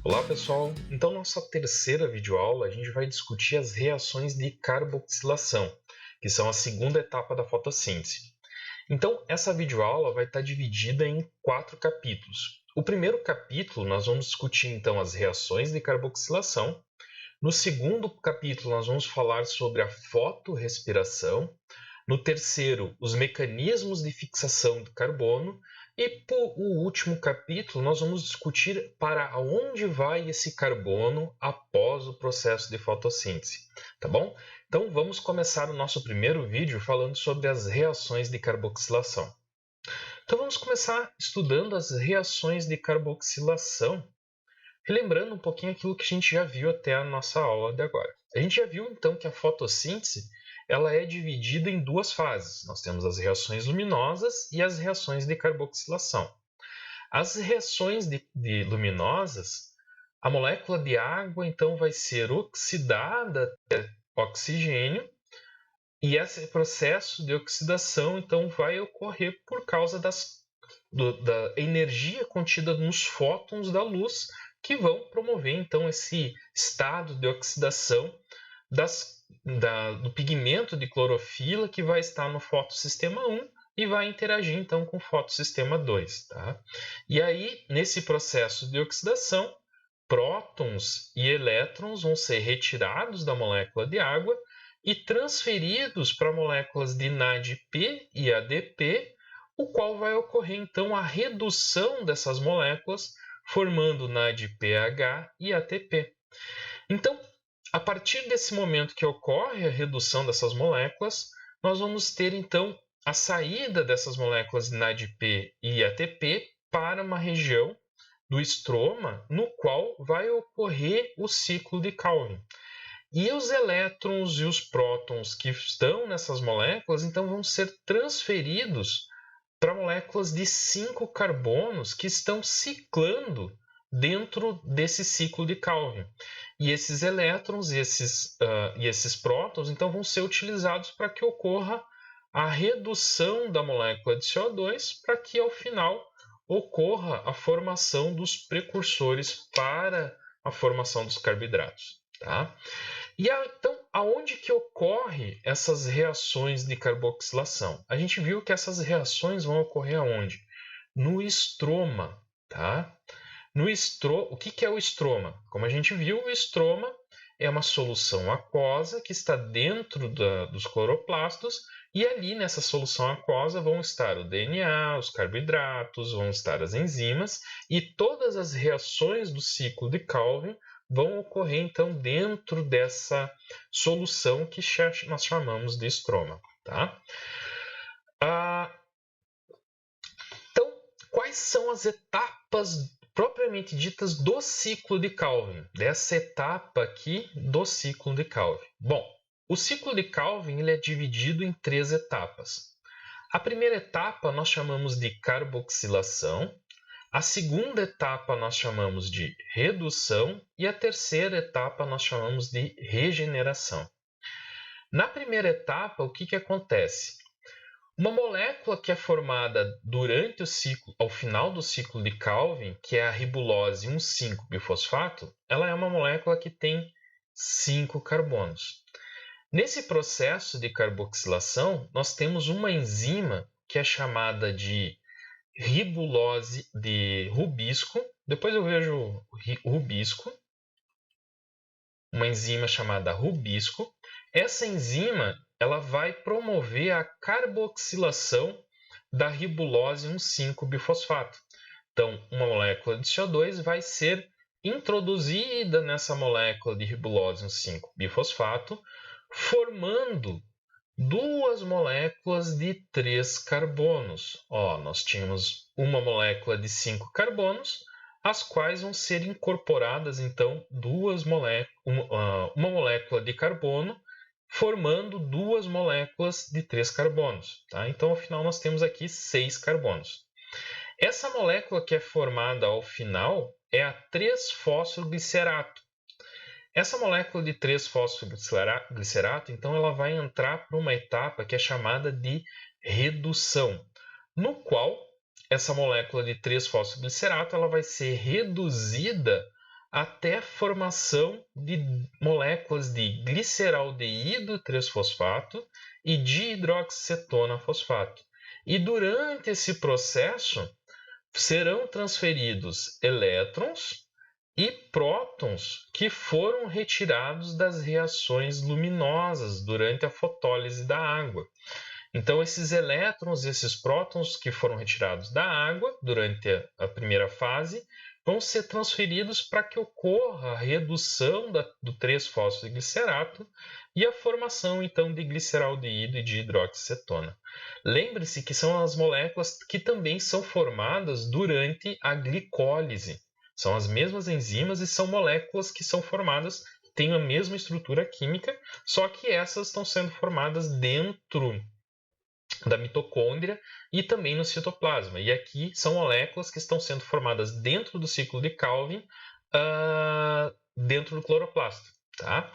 Olá pessoal, então nossa terceira videoaula a gente vai discutir as reações de carboxilação, que são a segunda etapa da fotossíntese. Então essa videoaula vai estar dividida em 4 capítulos. O primeiro capítulo nós vamos discutir então as reações de carboxilação. No segundo capítulo nós vamos falar sobre a fotorrespiração. No terceiro, os mecanismos de fixação de carbono. E por o último capítulo, nós vamos discutir para onde vai esse carbono após o processo de fotossíntese, tá bom? Então, vamos começar o nosso primeiro vídeo falando sobre as reações de carboxilação. Então, vamos começar estudando as reações de carboxilação, relembrando um pouquinho aquilo que a gente já viu até a nossa aula de agora. A gente já viu, então, que a fotossíntese ela é dividida em 2 fases. Nós temos as reações luminosas e as reações de carboxilação. As reações de luminosas, a molécula de água então vai ser oxidada até oxigênio, e esse processo de oxidação então vai ocorrer por causa da energia contida nos fótons da luz, que vão promover então esse estado de oxidação do pigmento de clorofila que vai estar no fotossistema 1 e vai interagir então com o fotossistema 2. Tá? E aí, nesse processo de oxidação, prótons e elétrons vão ser retirados da molécula de água e transferidos para moléculas de NADP e ADP, o qual vai ocorrer então a redução dessas moléculas, formando NADPH e ATP. Então, a partir desse momento que ocorre a redução dessas moléculas, nós vamos ter então a saída dessas moléculas de NADP e ATP para uma região do estroma, no qual vai ocorrer o ciclo de Calvin. E os elétrons e os prótons que estão nessas moléculas, então, vão ser transferidos para moléculas de 5 carbonos que estão ciclando dentro desse ciclo de Calvin. E esses elétrons e esses prótons então vão ser utilizados para que ocorra a redução da molécula de CO2 para que ao final ocorra a formação dos precursores para a formação dos carboidratos. Tá? E então, aonde que ocorre essas reações de carboxilação? A gente viu que essas reações vão ocorrer aonde? No estroma, tá? O que é o estroma? Como a gente viu, o estroma é uma solução aquosa que está dentro dos cloroplastos, e ali nessa solução aquosa vão estar o DNA, os carboidratos, vão estar as enzimas, e todas as reações do ciclo de Calvin vão ocorrer então dentro dessa solução que nós chamamos de estroma. Tá? Então, quais são as etapas propriamente ditas do ciclo de Calvin, dessa etapa aqui do ciclo de Calvin? Bom, o ciclo de Calvin ele é dividido em 3 etapas. A primeira etapa nós chamamos de carboxilação, a segunda etapa nós chamamos de redução e a terceira etapa nós chamamos de regeneração. Na primeira etapa, o que acontece? Uma molécula que é formada durante o ciclo, ao final do ciclo de Calvin, que é a ribulose 1,5-bifosfato, ela é uma molécula que tem 5 carbonos. Nesse processo de carboxilação, nós temos uma enzima que é chamada de ribulose de rubisco. Depois eu vejo rubisco. Uma enzima chamada rubisco. Essa enzima ela vai promover a carboxilação da ribulose 1,5-bifosfato. Então, uma molécula de CO2 vai ser introduzida nessa molécula de ribulose 1,5-bifosfato, formando 2 moléculas de 3 carbonos. Nós tínhamos uma molécula de 5 carbonos, as quais vão ser incorporadas, então, uma molécula de carbono, formando 2 moléculas de 3 carbonos. Tá? Então, ao final, nós temos aqui 6 carbonos. Essa molécula que é formada ao final é a 3-fosfoglicerato. Essa molécula de 3-fosfoglicerato, então, ela vai entrar para uma etapa que é chamada de redução, no qual essa molécula de 3-fosfoglicerato ela vai ser reduzida até a formação de moléculas de gliceraldeído 3-fosfato e dihidroxicetona fosfato. E durante esse processo serão transferidos elétrons e prótons que foram retirados das reações luminosas durante a fotólise da água. Então, esses elétrons, esses prótons que foram retirados da água durante a primeira fase, vão ser transferidos para que ocorra a redução do 3-fosfoglicerato e a formação, então, de gliceraldeído e de hidroxicetona. Lembre-se que são as moléculas que também são formadas durante a glicólise. São as mesmas enzimas e são moléculas que são formadas, têm a mesma estrutura química, só que essas estão sendo formadas dentro da mitocôndria e também no citoplasma. E aqui são moléculas que estão sendo formadas dentro do ciclo de Calvin, dentro do cloroplasto. Tá?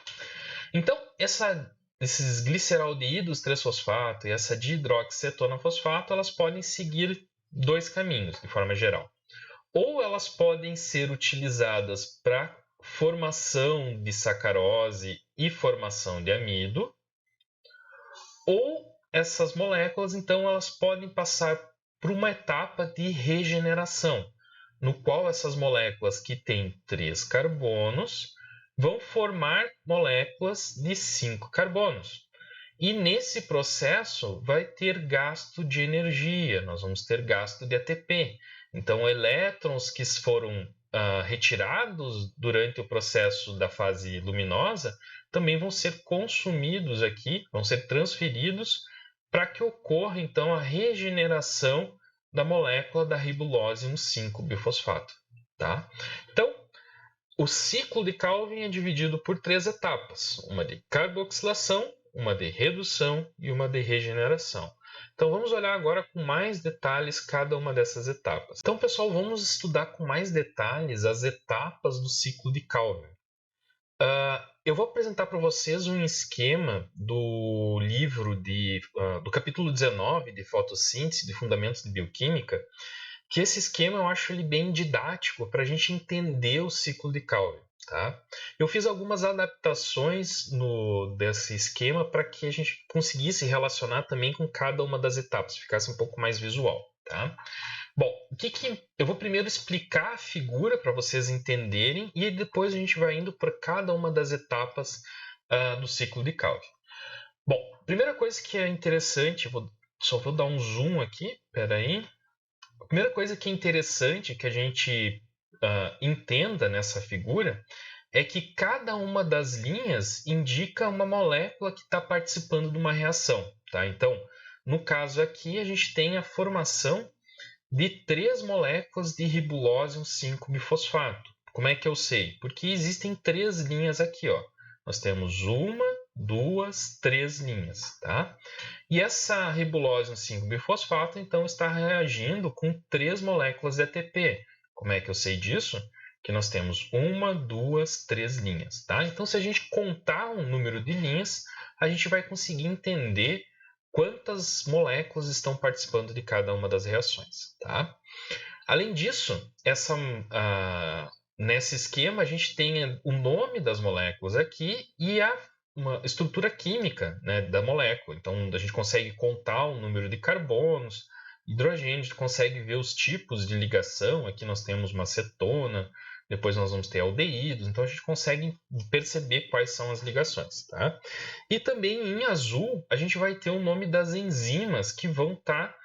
Então, esses gliceraldeídos 3-fosfato e essa dihidroxicetona fosfato, elas podem seguir dois caminhos, de forma geral. Ou elas podem ser utilizadas para formação de sacarose e formação de amido, ou essas moléculas, então, elas podem passar por uma etapa de regeneração, no qual essas moléculas que têm 3 carbonos vão formar moléculas de 5 carbonos. E nesse processo vai ter gasto de energia, nós vamos ter gasto de ATP. Então, elétrons que foram retirados durante o processo da fase luminosa também vão ser consumidos aqui, vão ser transferidos para que ocorra, então, a regeneração da molécula da ribulose 1,5-bifosfato. Tá? Então, o ciclo de Calvin é dividido por 3 etapas, uma de carboxilação, uma de redução e uma de regeneração. Então, vamos olhar agora com mais detalhes cada uma dessas etapas. Então, pessoal, vamos estudar com mais detalhes as etapas do ciclo de Calvin. Eu vou apresentar para vocês um esquema do livro do capítulo 19 de fotossíntese de fundamentos de bioquímica, que esse esquema eu acho ele bem didático para a gente entender o ciclo de Calvin. Tá? Eu fiz algumas adaptações desse esquema para que a gente conseguisse relacionar também com cada uma das etapas, ficasse um pouco mais visual. Tá? Bom, eu vou primeiro explicar a figura para vocês entenderem e depois a gente vai indo por cada uma das etapas do ciclo de Calvin. Bom, primeira coisa que é interessante, só vou dar um zoom aqui, espera aí. A primeira coisa que é interessante que a gente entenda nessa figura é que cada uma das linhas indica uma molécula que está participando de uma reação. Tá? Então, no caso aqui, a gente tem a formação de 3 moléculas de ribulose 1,5-bifosfato. Como é que eu sei? Porque existem 3 linhas aqui. Ó. Nós temos 1, 2, 3 linhas. Tá? E essa ribulose 1,5-bifosfato, então, está reagindo com 3 moléculas de ATP. Como é que eu sei disso? Que nós temos 1, 2, 3 linhas. Tá? Então, se a gente contar um número de linhas, a gente vai conseguir entender quantas moléculas estão participando de cada uma das reações. Tá? Além disso, nesse esquema, a gente tem o nome das moléculas aqui e uma estrutura química, né, da molécula. Então, a gente consegue contar o número de carbonos, hidrogênio, a gente consegue ver os tipos de ligação. Aqui nós temos uma cetona, depois nós vamos ter aldeídos, então a gente consegue perceber quais são as ligações. Tá? E também em azul a gente vai ter o nome das enzimas que vão estar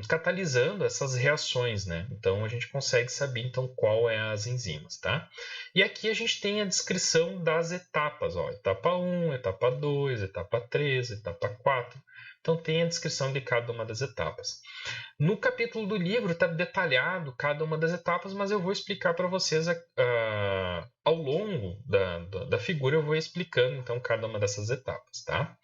catalisando essas reações. Né? Então a gente consegue saber então qual é as enzimas. Tá? E aqui a gente tem a descrição das etapas. Ó, etapa 1, etapa 2, etapa 3, etapa 4. Então tem a descrição de cada uma das etapas. No capítulo do livro está detalhado cada uma das etapas, mas eu vou explicar para vocês ao longo da figura, eu vou explicando então cada uma dessas etapas. Tá?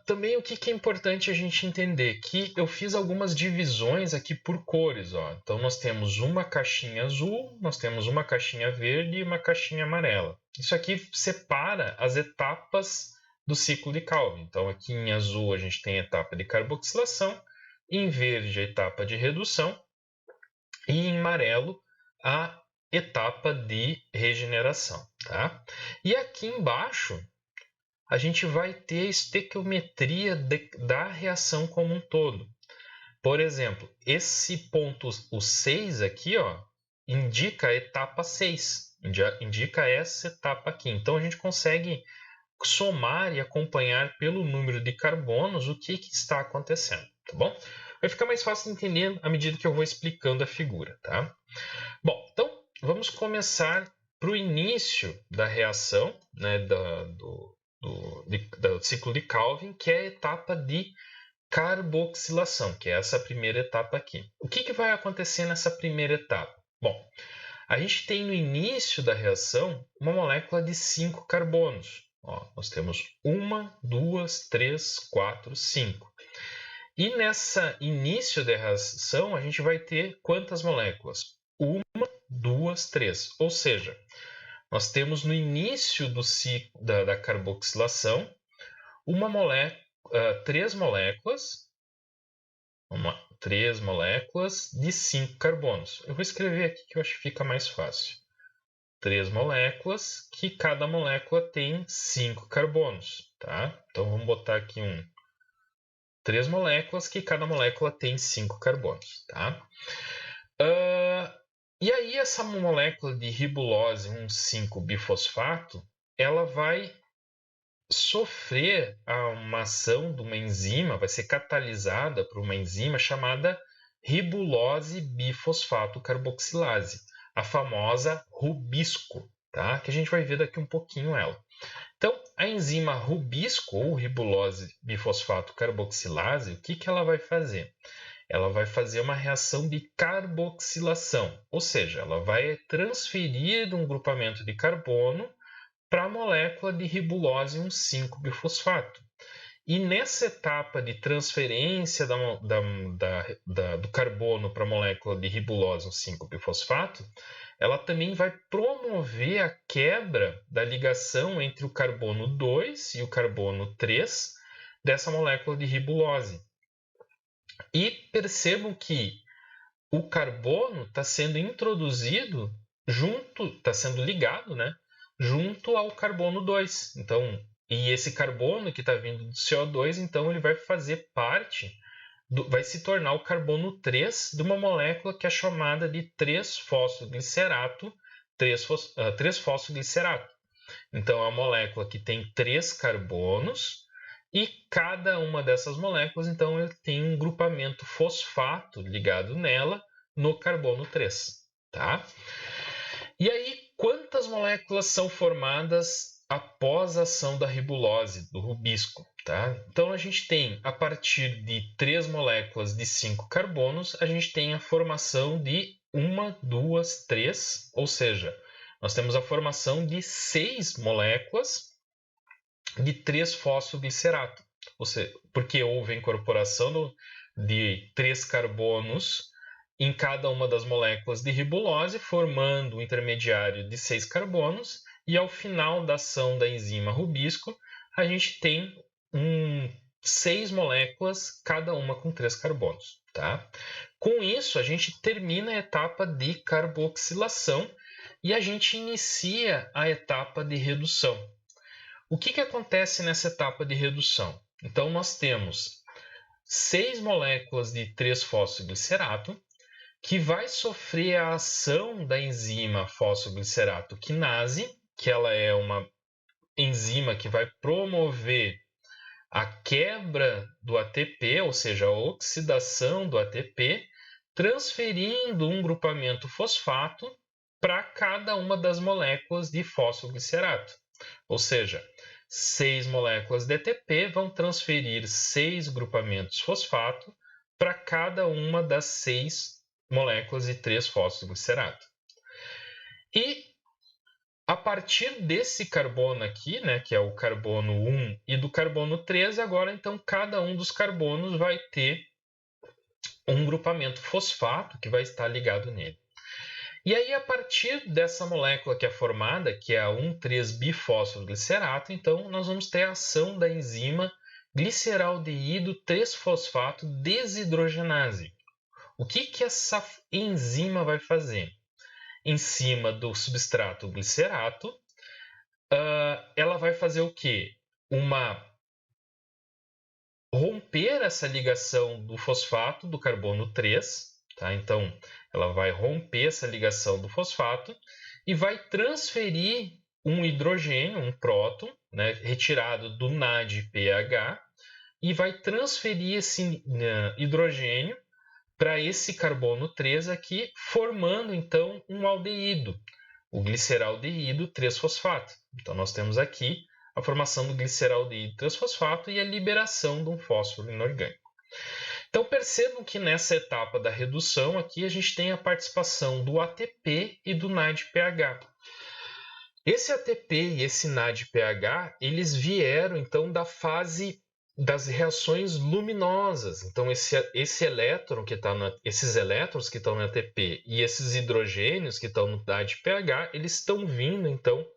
Também o que é importante a gente entender, que eu fiz algumas divisões aqui por cores. Ó. Então nós temos uma caixinha azul, nós temos uma caixinha verde e uma caixinha amarela. Isso aqui separa as etapas do ciclo de Calvin. Então aqui em azul a gente tem a etapa de carboxilação, em verde a etapa de redução e em amarelo a etapa de regeneração, tá? E aqui embaixo a gente vai ter a estequiometria da reação como um todo. Por exemplo, esse ponto, o 6 aqui, ó, indica a etapa 6, indica essa etapa aqui. Então a gente consegue somar e acompanhar pelo número de carbonos o que está acontecendo, tá bom? Vai ficar mais fácil de entender à medida que eu vou explicando a figura, tá? Bom, então vamos começar para o início da reação, né, do ciclo de Calvin, que é a etapa de carboxilação, que é essa primeira etapa aqui. O que vai acontecer nessa primeira etapa? Bom, a gente tem no início da reação uma molécula de 5 carbonos. Ó, nós temos 1, 2, 3, 4, 5. E nessa início da reação, a gente vai ter quantas moléculas? 1, 2, 3. Ou seja, nós temos no início do ciclo da carboxilação três moléculas de 5 carbonos. Eu vou escrever aqui que eu acho que fica mais fácil. 3 moléculas, que cada molécula tem 5 carbonos, tá? Então vamos botar aqui 3 moléculas, que cada molécula tem 5 carbonos, tá? E aí essa molécula de ribulose 1,5-bifosfato, ela vai sofrer uma ação de uma enzima, vai ser catalisada por uma enzima chamada ribulose bifosfato carboxilase, a famosa Rubisco, tá? Que a gente vai ver daqui um pouquinho ela. Então, a enzima Rubisco, ou ribulose bifosfato carboxilase, o que ela vai fazer? Ela vai fazer uma reação de carboxilação, ou seja, ela vai transferir de um grupamento de carbono para a molécula de ribulose 1,5-bifosfato. E nessa etapa de transferência do carbono para a molécula de ribulose 1,5-bifosfato, ela também vai promover a quebra da ligação entre o carbono 2 e o carbono 3 dessa molécula de ribulose. E percebam que o carbono está sendo introduzido está sendo ligado, né, junto ao carbono 2. Então, e esse carbono que está vindo do CO2, então ele vai fazer parte, vai se tornar o carbono 3 de uma molécula que é chamada de 3-fosfoglicerato, 3-fosfoglicerato. Então, é uma molécula que tem 3 carbonos, e cada uma dessas moléculas, então, ele tem um grupamento fosfato ligado nela no carbono 3, tá? E aí, quantas moléculas são formadas após a ação da ribulose, do rubisco, tá? Então, a gente tem, a partir de 3 moléculas de 5 carbonos, a gente tem a formação de 1, 2, 3, ou seja, nós temos a formação de 6 moléculas de 3-fosfoglicerato, ou seja, porque houve a incorporação de 3 carbonos em cada uma das moléculas de ribulose, formando um intermediário de 6 carbonos, e ao final da ação da enzima rubisco, a gente tem 6 moléculas, cada uma com 3 carbonos, tá? Com isso, a gente termina a etapa de carboxilação e a gente inicia a etapa de redução. O que acontece nessa etapa de redução? Então, nós temos 6 moléculas de 3-fosfoglicerato, que vai sofrer a ação da enzima fosfoglicerato quinase, que ela é uma enzima que vai promover a quebra do ATP, ou seja, a oxidação do ATP, transferindo um grupamento fosfato para cada uma das moléculas de fosfoglicerato. Ou seja, 6 moléculas de ATP vão transferir 6 grupamentos fosfato para cada uma das 6 moléculas de 3-fosfoglicerato. E a partir desse carbono aqui, né, que é o carbono 1 e do carbono 3, agora então cada um dos carbonos vai ter um grupamento fosfato que vai estar ligado nele. E aí, a partir dessa molécula que é formada, que é a 1,3-bifosfoglicerato, então nós vamos ter a ação da enzima gliceraldeído 3-fosfato desidrogenase. O que essa enzima vai fazer? em cima do substrato glicerato, ela vai fazer o quê? Romper essa ligação do fosfato do carbono 3, tá? Então, ela vai romper essa ligação do fosfato e vai transferir um hidrogênio, um próton, né, retirado do NADPH, e vai transferir esse hidrogênio para esse carbono 3 aqui, formando então um aldeído, o gliceraldeído 3-fosfato. Então, nós temos aqui a formação do gliceraldeído 3-fosfato e a liberação de um fósforo inorgânico. Então, percebam que nessa etapa da redução aqui a gente tem a participação do ATP e do NADPH. Esse ATP e esse NADPH, eles vieram então da fase das reações luminosas. Então, esses elétrons que estão no ATP e esses hidrogênios que estão no NADPH, eles estão vindo então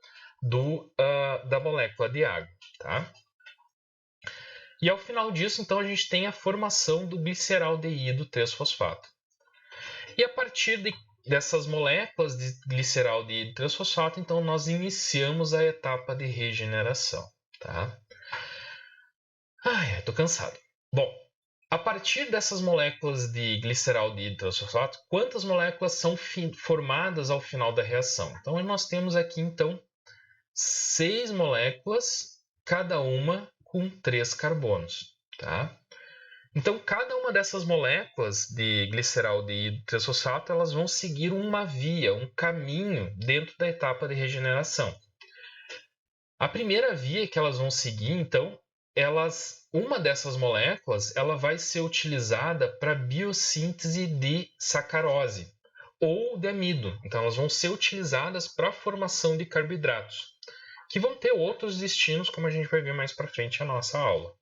da molécula de água, tá? E ao final disso, então, a gente tem a formação do gliceraldeído 3-fosfato. E a partir dessas moléculas de gliceraldeído 3-fosfato, então, nós iniciamos a etapa de regeneração, tá? Ai, tô cansado. Bom, a partir dessas moléculas de gliceraldeído 3-fosfato, quantas moléculas são formadas ao final da reação? Então, nós temos aqui, então, 6 moléculas, cada uma com 3 carbonos, tá? Então, cada uma dessas moléculas de gliceraldeído 3-fosfato, elas vão seguir uma via, um caminho dentro da etapa de regeneração. A primeira via que elas vão seguir, então, uma dessas moléculas, ela vai ser utilizada para biossíntese de sacarose ou de amido. Então, elas vão ser utilizadas para a formação de carboidratos, que vão ter outros destinos, como a gente vai ver mais para frente na nossa aula.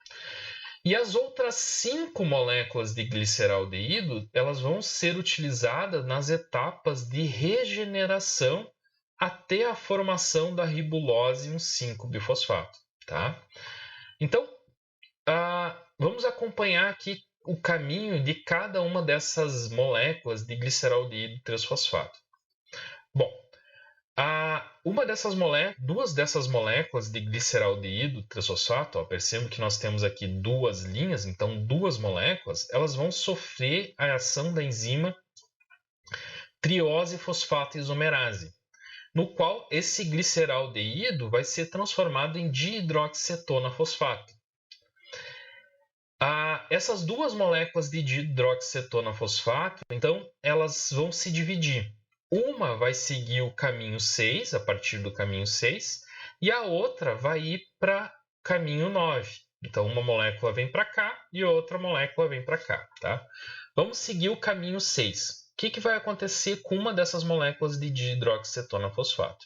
E as outras 5 moléculas de gliceraldeído, elas vão ser utilizadas nas etapas de regeneração até a formação da ribulose 1,5-bifosfato, tá? Então, vamos acompanhar aqui o caminho de cada uma dessas moléculas de gliceraldeído 3-fosfato. Bom, duas dessas moléculas de gliceraldeído 3-fosfato, percebam que nós temos aqui 2 linhas, então 2 moléculas, elas vão sofrer a ação da enzima triose-fosfato isomerase, no qual esse gliceraldeído vai ser transformado em dihidroxicetona-fosfato. Essas 2 moléculas de dihidroxicetona-fosfato, então, elas vão se dividir. Uma vai seguir o caminho 6, a partir do caminho 6, e a outra vai ir para o caminho 9. Então, uma molécula vem para cá e outra molécula vem para cá, tá? Vamos seguir o caminho 6. O que vai acontecer com uma dessas moléculas de dihidroxicetona-fosfato?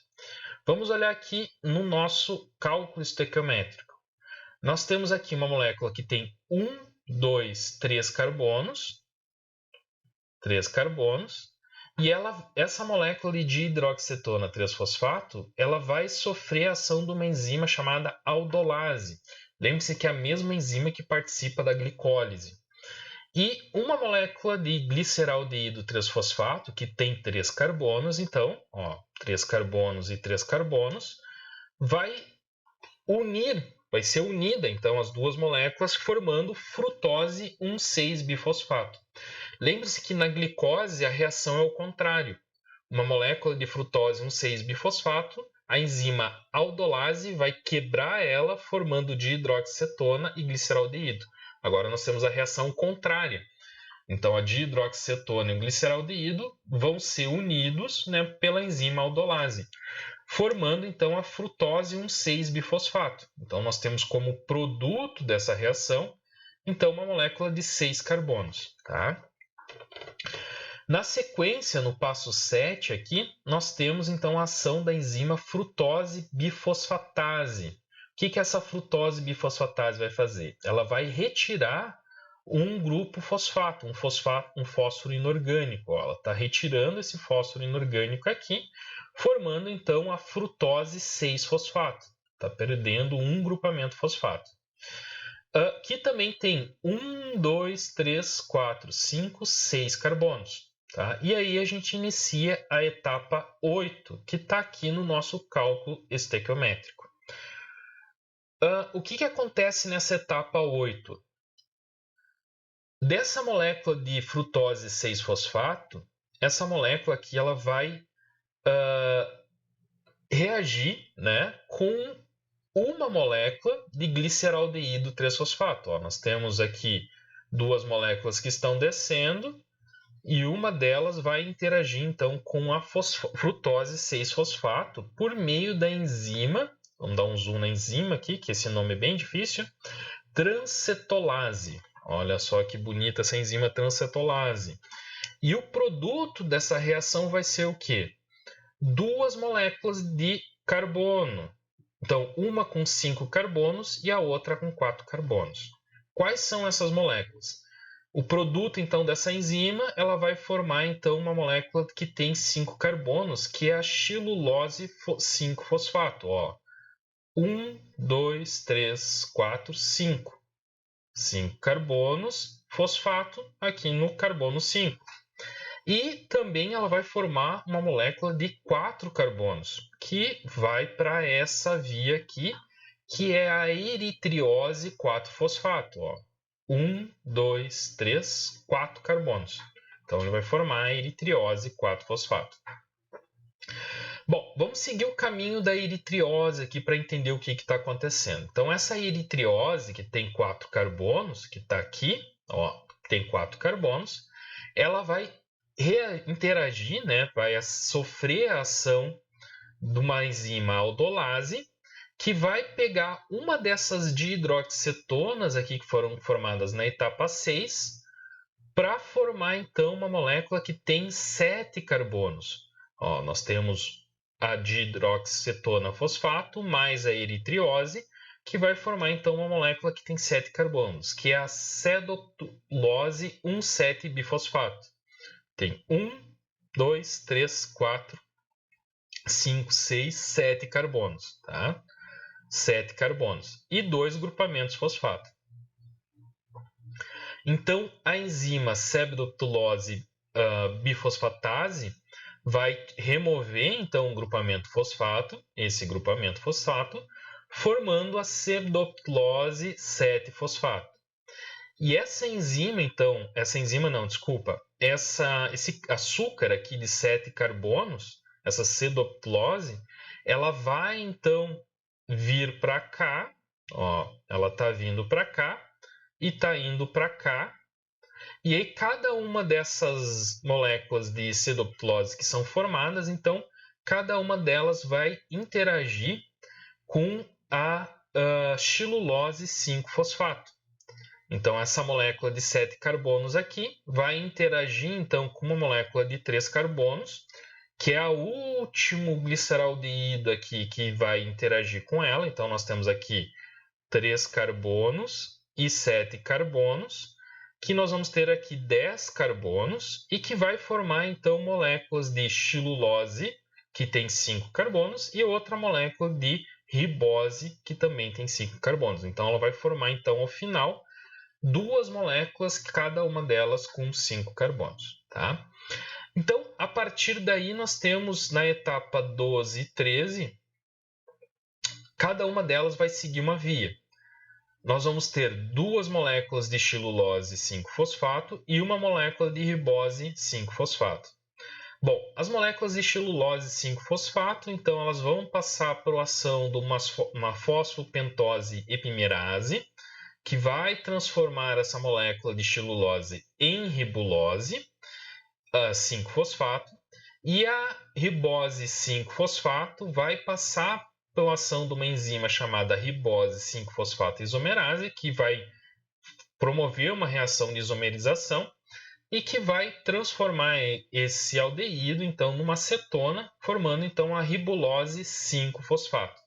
Vamos olhar aqui no nosso cálculo estequiométrico. Nós temos aqui uma molécula que tem 1, 2, 3 carbonos. 3 carbonos. E essa molécula de dihidroxicetona 3-fosfato, ela vai sofrer a ação de uma enzima chamada aldolase. Lembre-se que é a mesma enzima que participa da glicólise. E uma molécula de gliceraldeído 3-fosfato, que tem 3 carbonos, então, 3 carbonos e 3 carbonos, vai ser unida, então, as 2 moléculas, formando frutose 1,6-bifosfato. Lembre-se que na glicose a reação é o contrário. Uma molécula de frutose 1,6-bifosfato, a enzima aldolase vai quebrar ela, formando dihidroxicetona e gliceraldeído. Agora nós temos a reação contrária. Então a dihidroxicetona e o gliceraldeído vão ser unidos, né, pela enzima aldolase, formando então a frutose 1,6-bifosfato. Então nós temos como produto dessa reação então uma molécula de 6 carbonos, tá? Na sequência, no passo 7 aqui, nós temos então a ação da enzima frutose bifosfatase. O que essa frutose bifosfatase vai fazer? Ela vai retirar um grupo fosfato, um fósforo inorgânico. Ela está retirando esse fósforo inorgânico aqui, formando então a frutose 6-fosfato. Está perdendo um grupamento fosfato. Que também tem 1, 2, 3, 4, 5, 6 carbonos. Tá? E aí a gente inicia a etapa 8, que está aqui no nosso cálculo estequiométrico. O que acontece nessa etapa 8? Dessa molécula de frutose 6-fosfato, essa molécula aqui ela vai reagir, né, com uma molécula de gliceraldeído 3-fosfato. Nós temos aqui duas moléculas que estão descendo e uma delas vai interagir então com a frutose 6-fosfato por meio da enzima, vamos dar um zoom na enzima aqui, que esse nome é bem difícil, transcetolase. Olha só que bonita essa enzima transcetolase. E o produto dessa reação vai ser o quê? Duas moléculas de carbono. Então, uma com 5 carbonos e a outra com 4 carbonos. Quais são essas moléculas? O produto, então, dessa enzima, ela vai formar, então, uma molécula que tem 5 carbonos, que é a xilulose 5-fosfato. 1, 2, 3, 4, 5. 5 carbonos, fosfato, aqui no carbono 5. E também ela vai formar uma molécula de 4 carbonos, que vai para essa via aqui, que é a eritriose 4-fosfato. 1, 2, 3, 4 carbonos. Então, ele vai formar a eritriose 4-fosfato. Bom, vamos seguir o caminho da eritriose aqui para entender o que está acontecendo. Então, essa eritriose, que tem 4 carbonos, que está aqui, tem 4 carbonos, ela vai interagir, né, vai sofrer a ação de uma enzima aldolase, que vai pegar uma dessas dihidroxicetonas aqui que foram formadas na etapa 6, para formar então uma molécula que tem 7 carbonos. Nós temos a dihidroxicetona fosfato mais a eritriose, que vai formar então uma molécula que tem 7 carbonos, que é a cedotulose 1,7-bifosfato. Tem 1, 2, 3, 4, 5, 6, 7 carbonos, tá? 7 carbonos e 2 grupamentos fosfato. Então, a enzima cebdotulose bifosfatase vai remover então um grupamento fosfato, esse grupamento fosfato, formando a cebdotulose 7-fosfato. E esse açúcar aqui de 7 carbonos, essa cedotulose, ela vai então vir para cá, ela está vindo para cá e está indo para cá. E aí cada uma dessas moléculas de cedotulose que são formadas, então cada uma delas vai interagir com a xilulose 5-fosfato. Então, essa molécula de 7 carbonos aqui vai interagir então com uma molécula de 3 carbonos, que é o último gliceraldeído aqui que vai interagir com ela. Então, nós temos aqui 3 carbonos e 7 carbonos, que nós vamos ter aqui 10 carbonos e que vai formar então moléculas de xilulose, que tem 5 carbonos, e outra molécula de ribose, que também tem 5 carbonos. Então, ela vai formar então ao final duas moléculas, cada uma delas com 5 carbonos, tá? Então, a partir daí, nós temos na etapa 12 e 13, cada uma delas vai seguir uma via. Nós vamos ter duas moléculas de xilulose 5-fosfato e uma molécula de ribose 5-fosfato. Bom, as moléculas de xilulose 5-fosfato, então, elas vão passar por ação de uma fosfopentose epimerase, que vai transformar essa molécula de xilulose em ribulose 5-fosfato, e a ribose 5-fosfato vai passar pela ação de uma enzima chamada ribose 5-fosfato isomerase, que vai promover uma reação de isomerização e que vai transformar esse aldeído então numa cetona, formando então a ribulose 5-fosfato.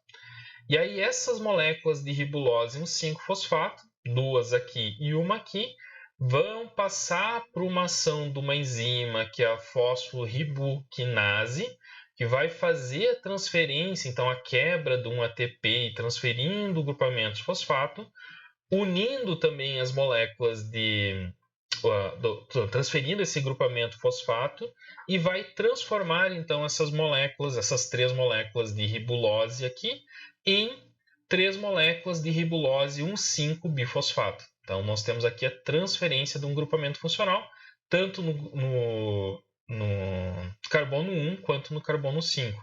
E aí essas moléculas de ribulose 1,5-fosfato, duas aqui e uma aqui, vão passar por uma ação de uma enzima que é a fosforiboquinase, que vai fazer a transferência, então a quebra de um ATP e transferindo o grupamento fosfato, unindo também as moléculas de transferindo esse grupamento fosfato e vai transformar então essas moléculas, essas 3 moléculas de ribulose aqui, em 3 moléculas de ribulose 1,5-bifosfato. Então nós temos aqui a transferência de um grupamento funcional, tanto no carbono 1 quanto no carbono 5.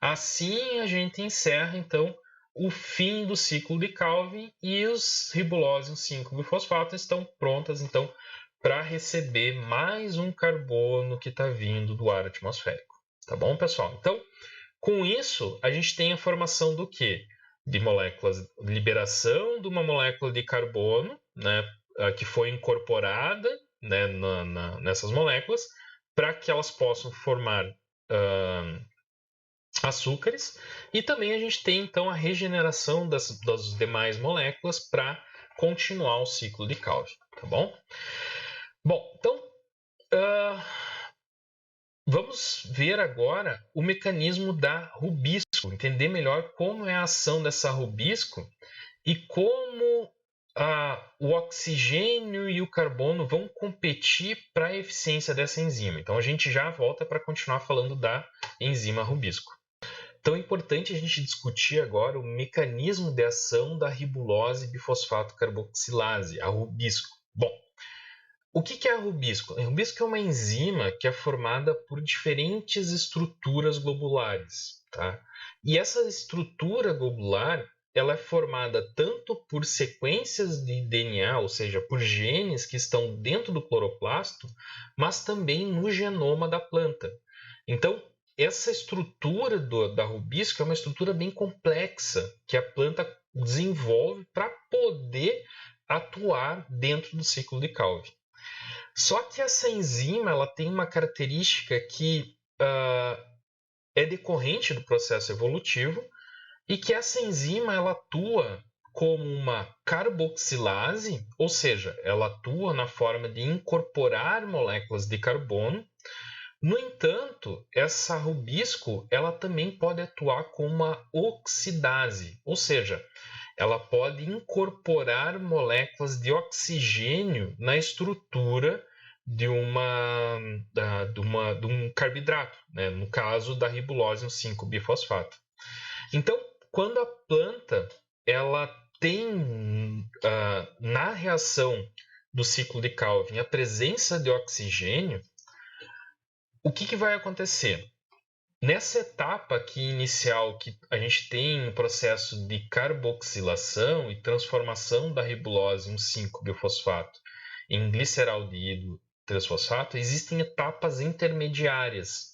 Assim a gente encerra então o fim do ciclo de Calvin e os ribulose 1,5-bifosfato estão prontas então para receber mais um carbono que está vindo do ar atmosférico. Tá bom, pessoal? Então, com isso, a gente tem a formação do quê? De moléculas, liberação de uma molécula de carbono, né, que foi incorporada, né, nessas moléculas, para que elas possam formar açúcares. E também a gente tem, então, a regeneração das demais moléculas para continuar o ciclo de Calvin. Tá bom? Bom, então, vamos ver agora o mecanismo da rubisco, entender melhor como é a ação dessa rubisco e como o oxigênio e o carbono vão competir para a eficiência dessa enzima. Então, a gente já volta para continuar falando da enzima rubisco. Então, é importante a gente discutir agora o mecanismo de ação da ribulose bifosfato carboxilase, a rubisco. Bom, o que é a rubisco? A rubisco é uma enzima que é formada por diferentes estruturas globulares. Tá? E essa estrutura globular ela é formada tanto por sequências de DNA, ou seja, por genes que estão dentro do cloroplasto, mas também no genoma da planta. Então, essa estrutura da rubisco é uma estrutura bem complexa que a planta desenvolve para poder atuar dentro do ciclo de Calvin. Só que essa enzima ela tem uma característica que é decorrente do processo evolutivo e que essa enzima ela atua como uma carboxilase, ou seja, ela atua na forma de incorporar moléculas de carbono. No entanto, essa rubisco ela também pode atuar como uma oxidase, ou seja, ela pode incorporar moléculas de oxigênio na estrutura de um carboidrato, né? No caso da ribulose 1,5-bifosfato. Então, quando a planta ela tem na reação do ciclo de Calvin a presença de oxigênio, o que vai acontecer? Nessa etapa aqui inicial que a gente tem um processo de carboxilação e transformação da ribulose 1,5-bifosfato em gliceraldeído 3-fosfato, existem etapas intermediárias,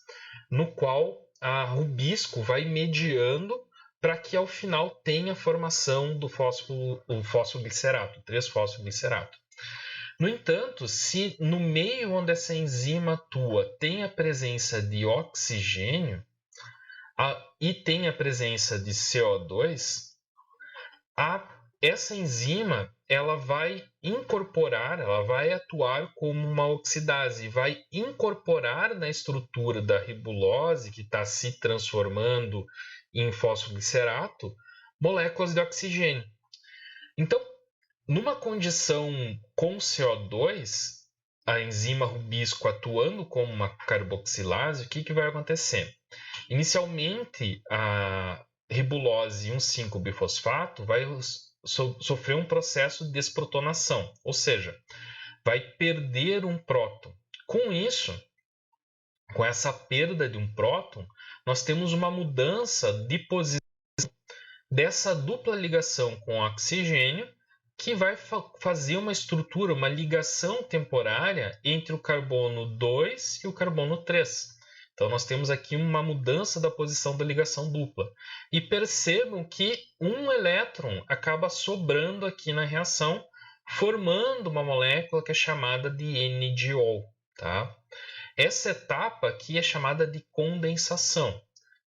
no qual a rubisco vai mediando para que ao final tenha a formação do fosfoglicerato, 3-fosfoglicerato. No entanto, se no meio onde essa enzima atua tem a presença de oxigênio e tem a presença de CO2, essa enzima ela vai incorporar, ela vai atuar como uma oxidase, vai incorporar na estrutura da ribulose que está se transformando em fosfoglicerato moléculas de oxigênio. Então, numa condição com CO2, a enzima rubisco atuando como uma carboxilase, o que vai acontecer? Inicialmente, a ribulose 1,5-bifosfato vai sofrer um processo de desprotonação, ou seja, vai perder um próton. Com isso, com essa perda de um próton, nós temos uma mudança de posição dessa dupla ligação com o oxigênio, que vai fazer uma estrutura, uma ligação temporária entre o carbono 2 e o carbono 3. Então, nós temos aqui uma mudança da posição da ligação dupla. E percebam que um elétron acaba sobrando aqui na reação, formando uma molécula que é chamada de NDO. Tá? Essa etapa aqui é chamada de condensação.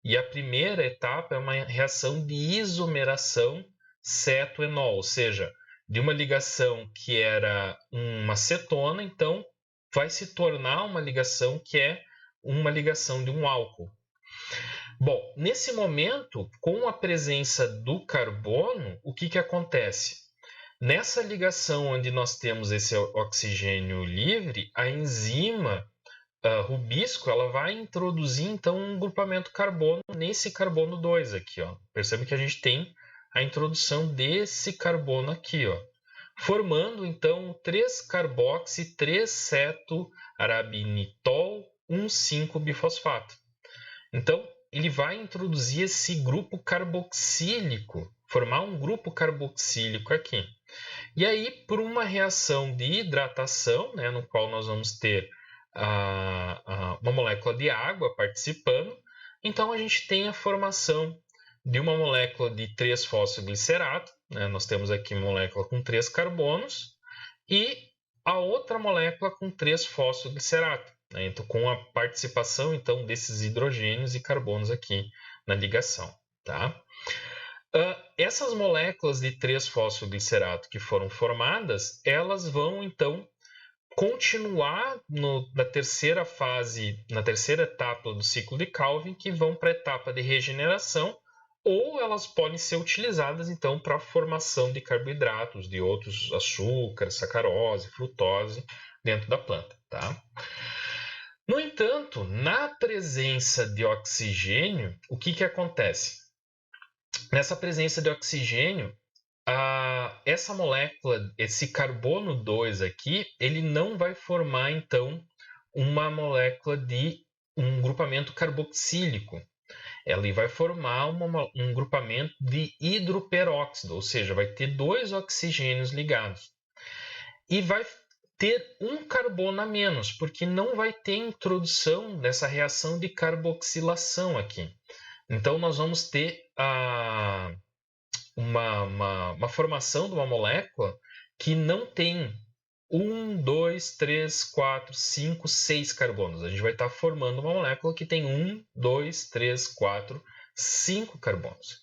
E a primeira etapa é uma reação de isomeração ceto-enol, ou seja, de uma ligação que era uma cetona, então vai se tornar uma ligação que é uma ligação de um álcool. Bom, nesse momento, com a presença do carbono, o que acontece? Nessa ligação onde nós temos esse oxigênio livre, a enzima rubisco ela vai introduzir então um grupamento carbono nesse carbono 2 aqui, ó. Percebe que a gente tem a introdução desse carbono aqui, ó, formando então 3-carboxi 3-ceto-arabinitol 1,5-bifosfato. Então, ele vai introduzir esse grupo carboxílico, formar um grupo carboxílico aqui. E aí, por uma reação de hidratação, né, no qual nós vamos ter uma molécula de água participando, então a gente tem a formação de uma molécula de 3-fosfoglicerato, né? Nós temos aqui uma molécula com 3 carbonos, e a outra molécula com 3-fosfoglicerato, né? Então, com a participação então, desses hidrogênios e carbonos aqui na ligação. Tá? Essas moléculas de 3-fosfoglicerato que foram formadas, elas vão então continuar na terceira fase, na terceira etapa do ciclo de Calvin, que vão para a etapa de regeneração, ou elas podem ser utilizadas então para a formação de carboidratos, de outros açúcares, sacarose, frutose dentro da planta, tá? No entanto, na presença de oxigênio, o que acontece? Nessa presença de oxigênio, essa molécula, esse carbono 2 aqui, ele não vai formar, então, uma molécula de um grupamento carboxílico. Ele vai formar um grupamento de hidroperóxido, ou seja, vai ter 2 oxigênios ligados. E vai ter um carbono a menos, porque não vai ter introdução dessa reação de carboxilação aqui. Então, nós vamos ter uma formação de uma molécula que não tem 1, 2, 3, 4, 5, 6 carbonos. A gente vai estar formando uma molécula que tem 1, 2, 3, 4, 5 carbonos.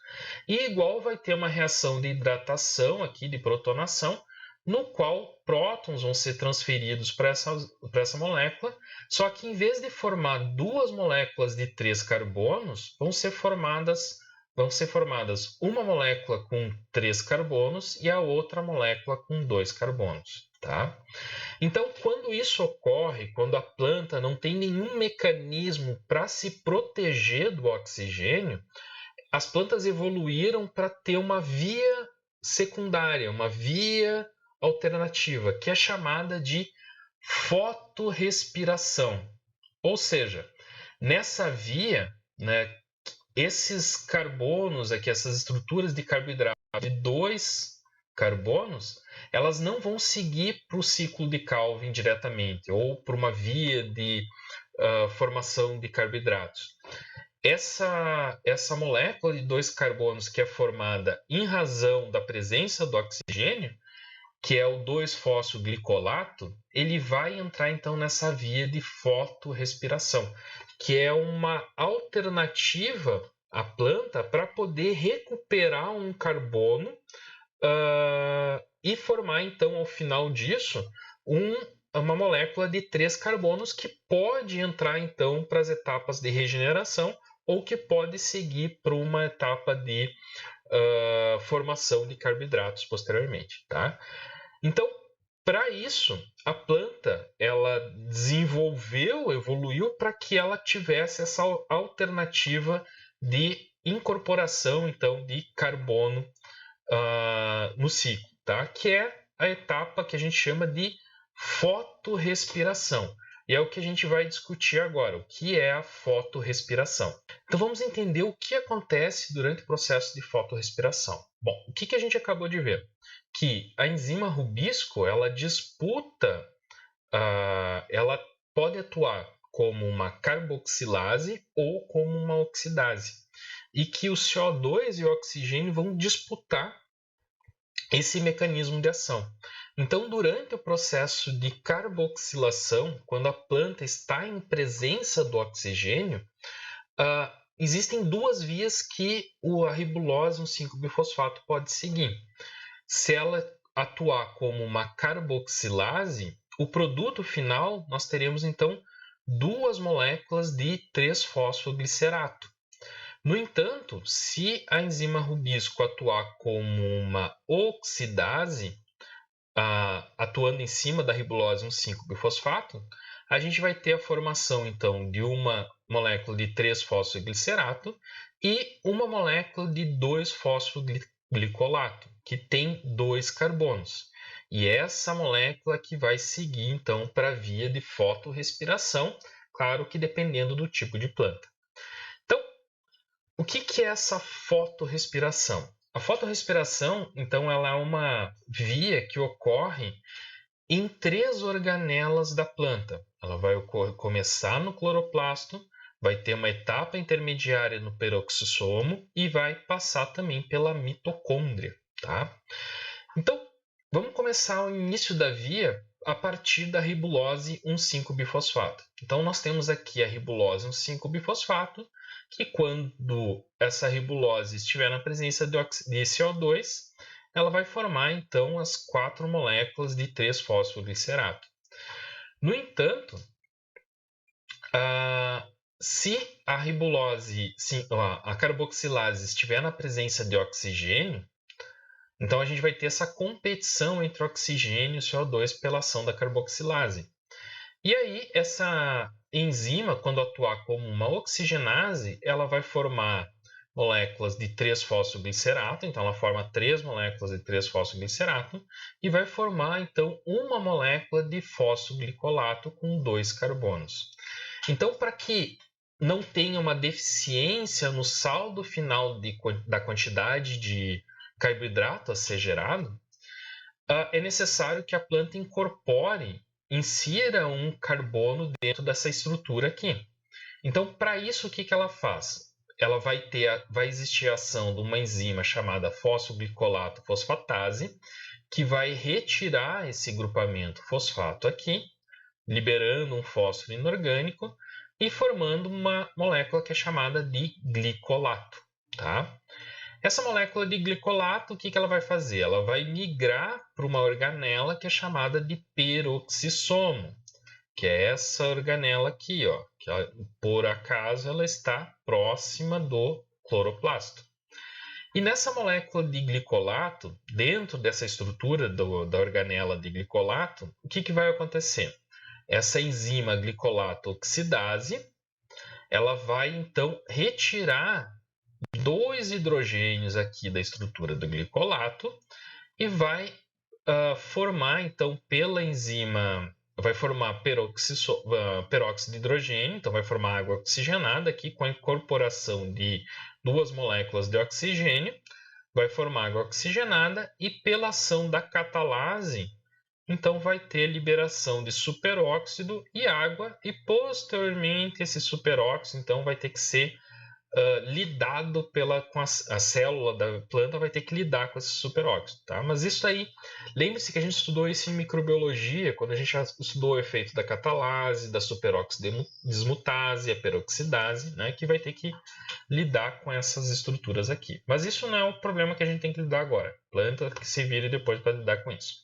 E igual vai ter uma reação de hidratação aqui, de protonação, no qual prótons vão ser transferidos para essa molécula, só que em vez de formar 2 moléculas de 3 carbonos, vão ser formadas uma molécula com 3 carbonos e a outra molécula com 2 carbonos. Tá? Então, quando isso ocorre, quando a planta não tem nenhum mecanismo para se proteger do oxigênio, as plantas evoluíram para ter uma via secundária, uma via alternativa, que é chamada de fotorrespiração. Ou seja, nessa via, né, esses carbonos aqui, essas estruturas de carboidrato de 2 carbonos, elas não vão seguir para o ciclo de Calvin diretamente, ou para uma via de formação de carboidratos. Essa molécula de 2 carbonos que é formada em razão da presença do oxigênio, que é o 2-fosfoglicolato, ele vai entrar então nessa via de fotorrespiração, que é uma alternativa à planta para poder recuperar um carbono e formar então ao final disso uma molécula de 3 carbonos que pode entrar então para as etapas de regeneração ou que pode seguir para uma etapa de formação de carboidratos posteriormente, tá? Então, para isso, a planta ela evoluiu para que ela tivesse essa alternativa de incorporação então de carbono no ciclo, tá? Que é a etapa que a gente chama de fotorrespiração. E é o que a gente vai discutir agora, o que é a fotorrespiração. Então vamos entender o que acontece durante o processo de fotorrespiração. Bom, o que a gente acabou de ver? Que a enzima rubisco, ela disputa, ela pode atuar como uma carboxilase ou como uma oxidase. E que o CO2 e o oxigênio vão disputar esse mecanismo de ação. Então, durante o processo de carboxilação, quando a planta está em presença do oxigênio, existem 2 vias que a ribulose 1,5-bifosfato pode seguir. Se ela atuar como uma carboxilase, o produto final nós teremos então 2 moléculas de 3-fosfoglicerato. No entanto, se a enzima rubisco atuar como uma oxidase, atuando em cima da ribulose 1,5-bifosfato, a gente vai ter a formação, então, de uma molécula de 3-fosfoglicerato e uma molécula de 2-fosfoglicolato, que tem 2 carbonos. E essa molécula que vai seguir, então, para a via de fotorrespiração, claro que dependendo do tipo de planta. Então, o que é essa fotorrespiração? A fotorrespiração, então, ela é uma via que ocorre em 3 organelas da planta. Ela vai começar no cloroplasto, vai ter uma etapa intermediária no peroxissomo e vai passar também pela mitocôndria, tá? Então, vamos começar o início da via a partir da ribulose 1,5-bifosfato. Então, nós temos aqui a ribulose 1,5-bifosfato, que quando essa ribulose estiver na presença de CO2, ela vai formar, então, as 4 moléculas de 3-fosfoglicerato. No entanto, se a ribulose, a carboxilase estiver na presença de oxigênio, então a gente vai ter essa competição entre oxigênio e CO2 pela ação da carboxilase. E aí, essa enzima, quando atuar como uma oxigenase, ela vai formar moléculas de 3-fosfoglicerato, então ela forma 3 moléculas de 3-fosfoglicerato e vai formar, então, uma molécula de fosfoglicolato com 2 carbonos. Então, para que não tenha uma deficiência no saldo final da quantidade de carboidrato a ser gerado, é necessário que a planta insira um carbono dentro dessa estrutura aqui. Então, para isso, o que ela faz? Ela vai existir a ação de uma enzima chamada fosfoglicolato fosfatase, que vai retirar esse grupamento fosfato aqui, liberando um fósforo inorgânico e formando uma molécula que é chamada de glicolato, tá? Essa molécula de glicolato, o que ela vai fazer? Ela vai migrar para uma organela que é chamada de peroxissomo, que é essa organela aqui, ó, que por acaso ela está próxima do cloroplasto. E nessa molécula de glicolato, dentro dessa estrutura da organela de glicolato, o que vai acontecer? Essa enzima glicolato oxidase, ela vai então retirar 2 hidrogênios aqui da estrutura do glicolato e vai formar, então, pela enzima, vai formar peróxido de hidrogênio, então vai formar água oxigenada aqui com a incorporação de 2 moléculas de oxigênio, vai formar água oxigenada e pela ação da catalase, então vai ter liberação de superóxido e água e posteriormente esse superóxido então vai ter que ser lidado com a célula da planta, vai ter que lidar com esse superóxido, tá? Mas isso aí, lembre-se que a gente estudou isso em microbiologia, quando a gente estudou o efeito da catalase, da superoxidismutase, a peroxidase, né? Que vai ter que lidar com essas estruturas aqui. Mas isso não é o problema que a gente tem que lidar agora. A planta que se vire depois para lidar com isso.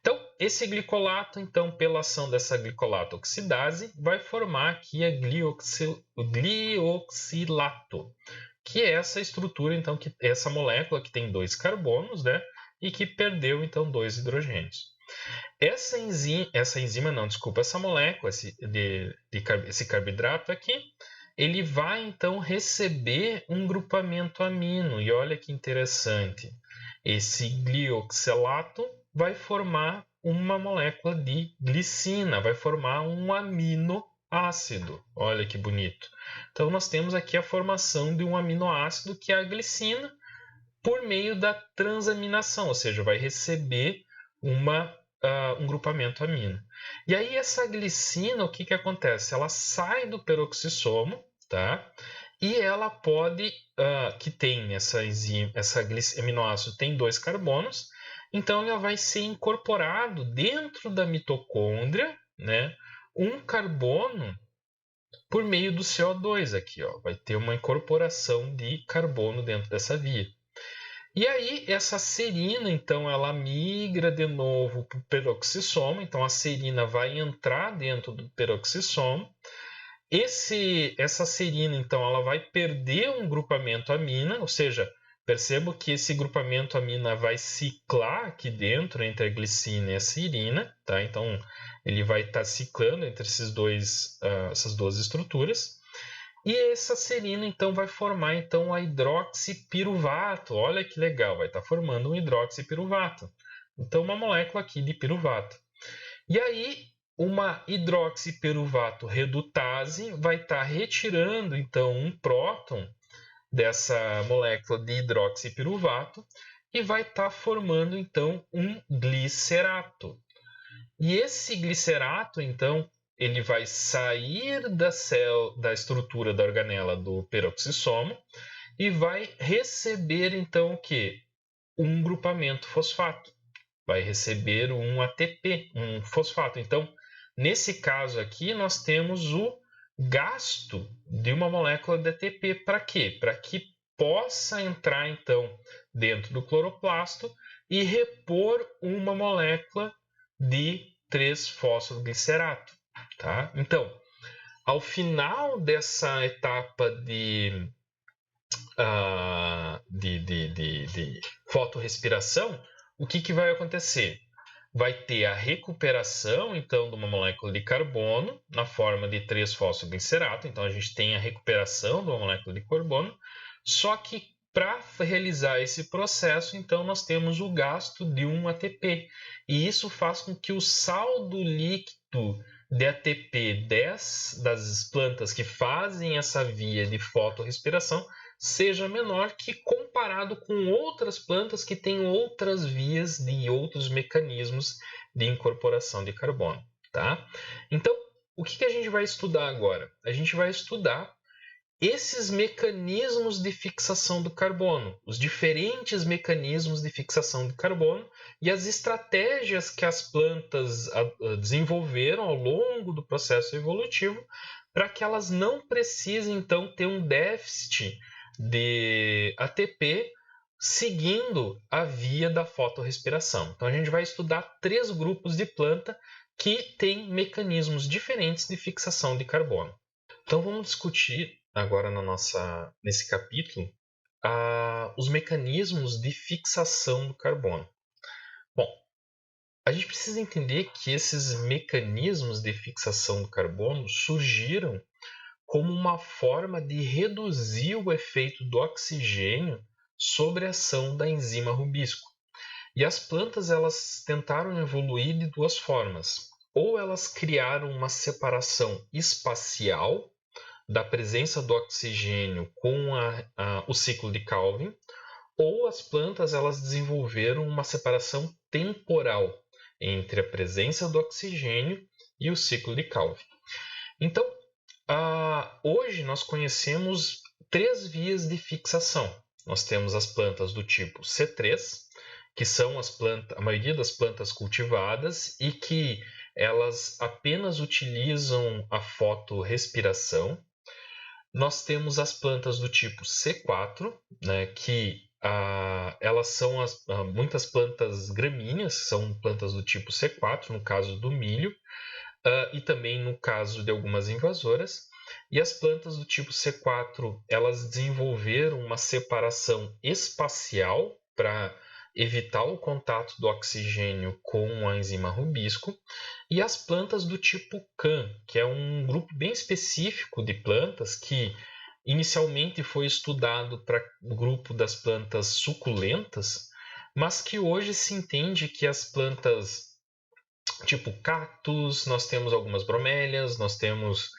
Então, esse glicolato, então, pela ação dessa glicolato oxidase, vai formar aqui a glioxilato, que é essa estrutura, então, essa molécula que tem 2 carbonos, né? E que perdeu, então, 2 hidrogênios. Essa molécula, esse carboidrato aqui, ele vai, então, receber um grupamento amino. E olha que interessante. Esse glioxilato vai formar uma molécula de glicina, vai formar um aminoácido. Olha que bonito. Então, nós temos aqui a formação de um aminoácido, que é a glicina, por meio da transaminação, ou seja, vai receber um grupamento amino. E aí, essa glicina, o que acontece? Ela sai do peroxissomo, tá? E ela pode, que tem essa aminoácido tem 2 carbonos, então ela vai ser incorporado dentro da mitocôndria, né, um carbono por meio do CO2 aqui, ó, vai ter uma incorporação de carbono dentro dessa via. E aí essa serina, então, ela migra de novo para o peroxissomo, então a serina vai entrar dentro do peroxissomo. Essa serina, então, ela vai perder um grupamento amina, ou seja, Percebo que esse grupamento amina vai ciclar aqui dentro entre a glicina e a serina, tá? Então, ele vai estar ciclando entre essas duas estruturas. E essa serina, então, vai formar então, a hidroxipiruvato. Olha que legal, vai estar formando um hidroxipiruvato. Então, uma molécula aqui de piruvato. E aí, uma hidroxipiruvato redutase vai estar retirando, então, um próton dessa molécula de hidroxipiruvato e vai estar formando, então, um glicerato. E esse glicerato, então, ele vai sair da estrutura da organela do peroxissomo e vai receber, então, o quê? Um grupamento fosfato. Vai receber um ATP, um fosfato. Então, nesse caso aqui, nós temos o gasto de uma molécula de ATP. Para quê? Para que possa entrar, então, dentro do cloroplasto e repor uma molécula de 3-fosfoglicerato. Tá? Então, ao final dessa etapa de fotorrespiração, o que vai acontecer? Vai ter a recuperação, então, de uma molécula de carbono na forma de 3-fosfoglicerato. Então, a gente tem a recuperação de uma molécula de carbono, só que para realizar esse processo, então, nós temos o gasto de um ATP. E isso faz com que o saldo líquido de ATP das plantas que fazem essa via de fotorrespiração seja menor que comparado com outras plantas que têm outras vias de outros mecanismos de incorporação de carbono. Tá? Então, o que a gente vai estudar agora? A gente vai estudar esses mecanismos de fixação do carbono, os diferentes mecanismos de fixação de carbono e as estratégias que as plantas desenvolveram ao longo do processo evolutivo para que elas não precisem, então, ter um déficit de ATP seguindo a via da fotorrespiração. Então, a gente vai estudar 3 grupos de planta que têm mecanismos diferentes de fixação de carbono. Então, vamos discutir agora nesse capítulo os mecanismos de fixação do carbono. Bom, a gente precisa entender que esses mecanismos de fixação do carbono surgiram como uma forma de reduzir o efeito do oxigênio sobre a ação da enzima rubisco. E as plantas elas tentaram evoluir de 2 formas. Ou elas criaram uma separação espacial da presença do oxigênio com o ciclo de Calvin, ou as plantas elas desenvolveram uma separação temporal entre a presença do oxigênio e o ciclo de Calvin. Então, hoje nós conhecemos 3 vias de fixação. Nós temos as plantas do tipo C3, que são a maioria das plantas cultivadas e que elas apenas utilizam a fotorrespiração. Nós temos as plantas do tipo C4, né, que elas são muitas plantas gramíneas, são plantas do tipo C4, no caso do milho, e também no caso de algumas invasoras. E as plantas do tipo C4, elas desenvolveram uma separação espacial para evitar o contato do oxigênio com a enzima rubisco, e as plantas do tipo CAN, que é um grupo bem específico de plantas que inicialmente foi estudado para o grupo das plantas suculentas, mas que hoje se entende que as plantas tipo cactos, nós temos algumas bromélias, nós temos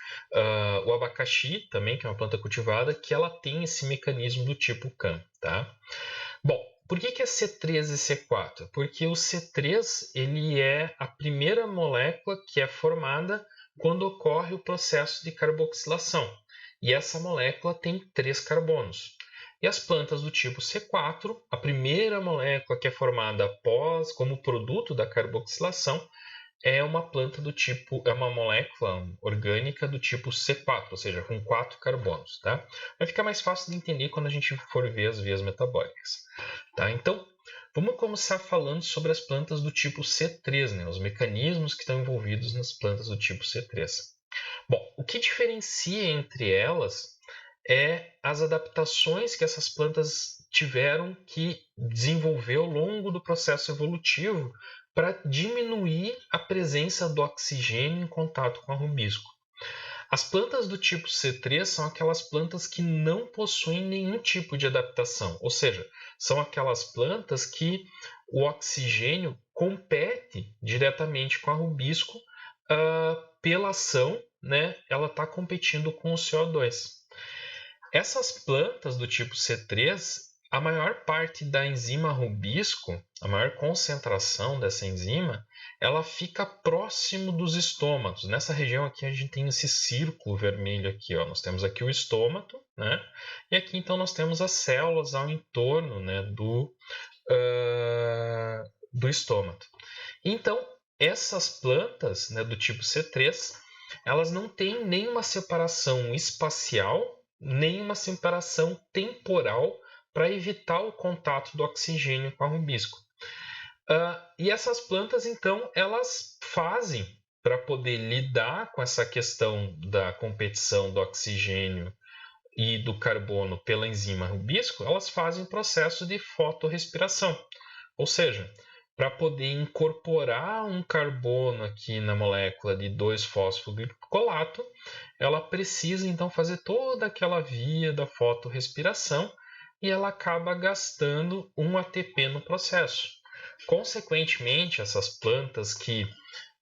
o abacaxi também, que é uma planta cultivada, que ela tem esse mecanismo do tipo CAN, tá? Bom, por que é C3 e C4? Porque o C3 ele é a primeira molécula que é formada quando ocorre o processo de carboxilação. E essa molécula tem 3 carbonos. E as plantas do tipo C4, a primeira molécula que é formada como produto da carboxilação, é uma molécula orgânica do tipo C4, ou seja, com 4 carbonos, tá? Vai ficar mais fácil de entender quando a gente for ver as vias metabólicas, tá? Então, vamos começar falando sobre as plantas do tipo C3, né? Os mecanismos que estão envolvidos nas plantas do tipo C3. Bom, o que diferencia entre elas é as adaptações que essas plantas tiveram que desenvolver ao longo do processo evolutivo para diminuir a presença do oxigênio em contato com a rubisco. As plantas do tipo C3 são aquelas plantas que não possuem nenhum tipo de adaptação, ou seja, são aquelas plantas que o oxigênio compete diretamente com a rubisco pela ação, né? Ela está competindo com o CO2. Essas plantas do tipo C3, a maior parte da enzima rubisco, a maior concentração dessa enzima, ela fica próximo dos estômatos. Nessa região aqui a gente tem esse círculo vermelho aqui, ó. Nós temos aqui o estômato, né? E aqui então nós temos as células ao entorno, né, do estômato. Então, essas plantas, né, do tipo C3, elas não têm nenhuma separação espacial, nenhuma separação temporal para evitar o contato do oxigênio com a rubisco. E essas plantas, então, elas fazem, para poder lidar com essa questão da competição do oxigênio e do carbono pela enzima rubisco, elas fazem o processo de fotorrespiração. Ou seja, para poder incorporar um carbono aqui na molécula de 2-fosfoglicolato, ela precisa então fazer toda aquela via da fotorrespiração e ela acaba gastando um ATP no processo. Consequentemente, essas plantas que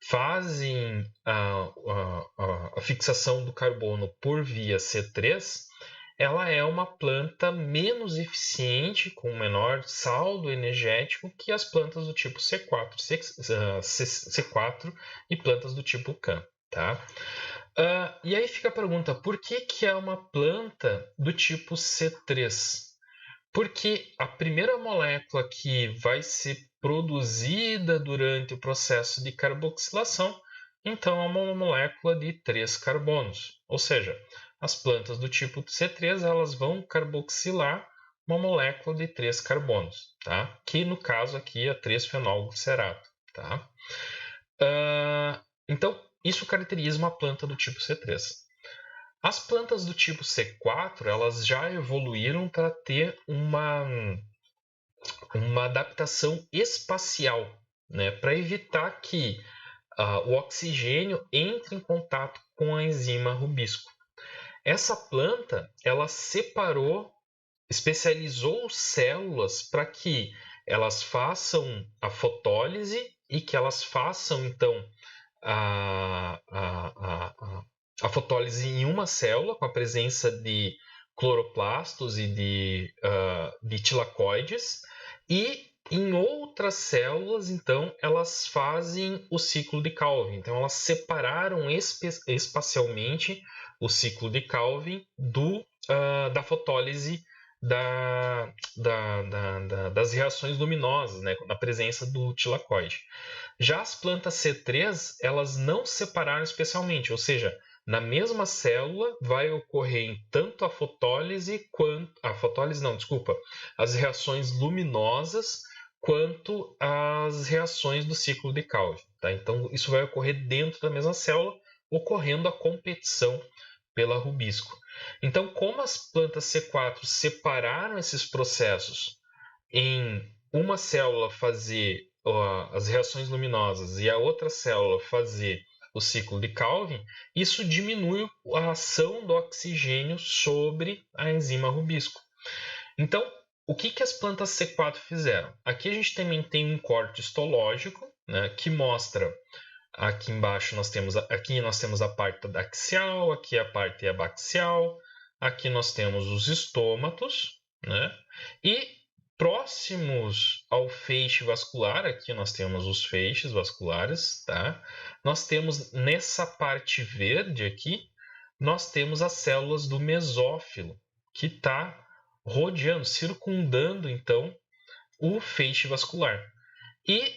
fazem a fixação do carbono por via C3, ela é uma planta menos eficiente, com menor saldo energético que as plantas do tipo C4, C4 e plantas do tipo CAN. Tá? E aí fica a pergunta, por que é uma planta do tipo C3? Porque a primeira molécula que vai ser produzida durante o processo de carboxilação, então é uma molécula de 3 carbonos. Ou seja, as plantas do tipo C3 elas vão carboxilar uma molécula de 3 carbonos, tá? Que no caso aqui é 3-fenolglicerato. Tá? Então, isso caracteriza uma planta do tipo C3. As plantas do tipo C4 elas já evoluíram para ter uma adaptação espacial, né, para evitar que o oxigênio entre em contato com a enzima rubisco. Essa planta ela especializou células para que elas façam a fotólise e que elas façam então a fotólise em uma célula com a presença de cloroplastos e de tilacoides, e em outras células, então, elas fazem o ciclo de Calvin. Então, elas separaram espacialmente o ciclo de Calvin da fotólise das reações luminosas, né, na presença do tilacoide. Já as plantas C3, elas não separaram especialmente, ou seja, na mesma célula vai ocorrer tanto a fotólise quanto as reações luminosas quanto as reações do ciclo de Calvin. Tá? Então, isso vai ocorrer dentro da mesma célula, ocorrendo a competição pela rubisco. Então, como as plantas C4 separaram esses processos em uma célula fazer as reações luminosas e a outra célula fazer o ciclo de Calvin, isso diminui a ação do oxigênio sobre a enzima rubisco. Então, o que as plantas C4 fizeram? Aqui a gente também tem um corte histológico, né, que mostra, aqui embaixo nós temos a parte axial, aqui a parte abaxial, aqui nós temos os estômatos, né, e próximos ao feixe vascular, aqui nós temos os feixes vasculares, tá? Nós temos nessa parte verde aqui, nós temos as células do mesófilo, que está rodeando, circundando então o feixe vascular. E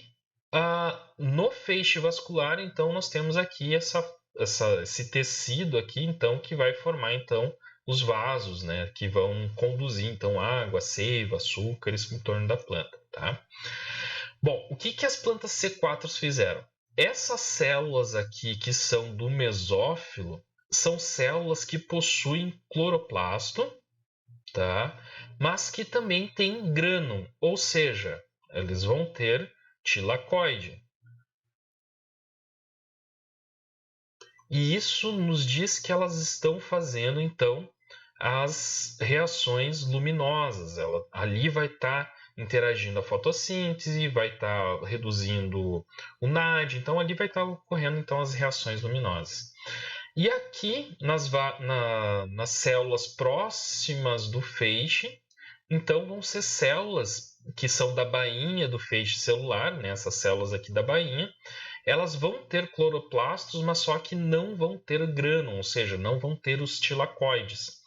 no feixe vascular, então, nós temos aqui esse tecido aqui, então, que vai formar então os vasos, né, que vão conduzir então água, seiva, açúcares em torno da planta, tá? Bom, o que as plantas C4 fizeram? Essas células aqui que são do mesófilo são células que possuem cloroplasto tá? Mas que também tem grânum, ou seja, eles vão ter tilacoide. E isso nos diz que elas estão fazendo, então, as reações luminosas. Ali vai estar interagindo a fotossíntese, vai estar reduzindo o NAD, então ali vai estar ocorrendo então, as reações luminosas. E aqui, nas células próximas do feixe, então vão ser células que são da bainha do feixe celular, né? Essas células aqui da bainha, elas vão ter cloroplastos, mas só que não vão ter grânum, ou seja, não vão ter os tilacoides.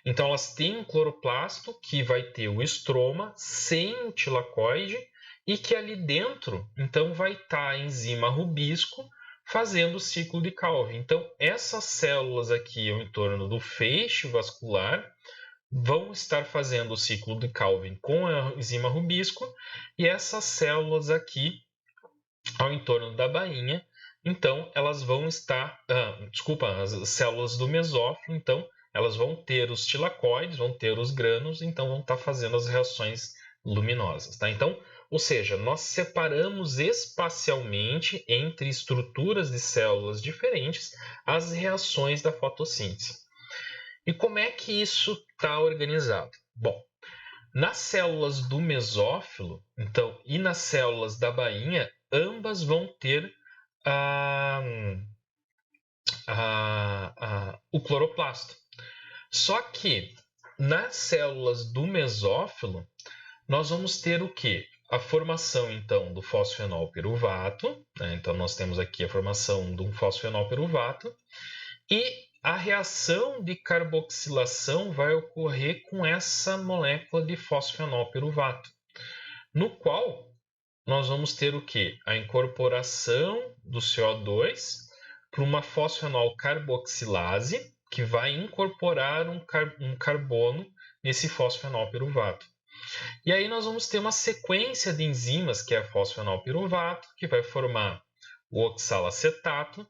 Então, elas têm um cloroplasto que vai ter o estroma sem o tilacoide e que ali dentro, então, vai estar a enzima rubisco fazendo o ciclo de Calvin. Então, essas células aqui ao entorno do feixe vascular vão estar fazendo o ciclo de Calvin com a enzima rubisco e essas células aqui ao entorno da bainha, então elas vão estar, as células do mesófilo, então elas vão ter os tilacoides, vão ter os grânulos, então vão estar fazendo as reações luminosas, tá? Então, ou seja, nós separamos espacialmente entre estruturas de células diferentes as reações da fotossíntese. E como é que isso está organizado? Bom, nas células do mesófilo, então, e nas células da bainha, ambas vão ter o cloroplasto. Só que nas células do mesófilo, nós vamos ter o quê? A formação, então, do fosfenol piruvato, né? Então, nós temos aqui a formação de um fosfenol piruvato, e a reação de carboxilação vai ocorrer com essa molécula de fosfenol piruvato, no qual nós vamos ter o quê? A incorporação do CO2 para uma fosfenol carboxilase, que vai incorporar um carbono nesse fosfenol piruvato. E aí nós vamos ter uma sequência de enzimas, que é a fosfenol piruvato, que vai formar o oxalacetato.